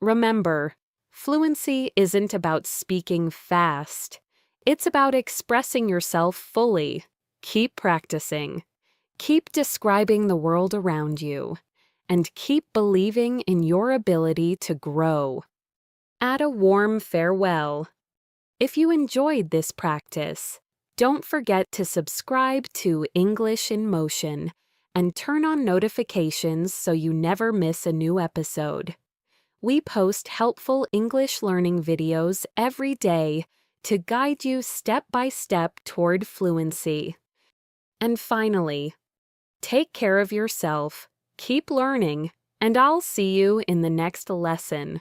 Remember, fluency isn't about speaking fast. It's about expressing yourself fully. Keep practicing. Keep describing the world around you. And keep believing in your ability to grow. Add a warm farewell. If you enjoyed this practice, don't forget to subscribe to English in Motion and turn on notifications so you never miss a new episode. We post helpful English learning videos every day to guide you step by step toward fluency. And finally, take care of yourself, keep learning, and I'll see you in the next lesson.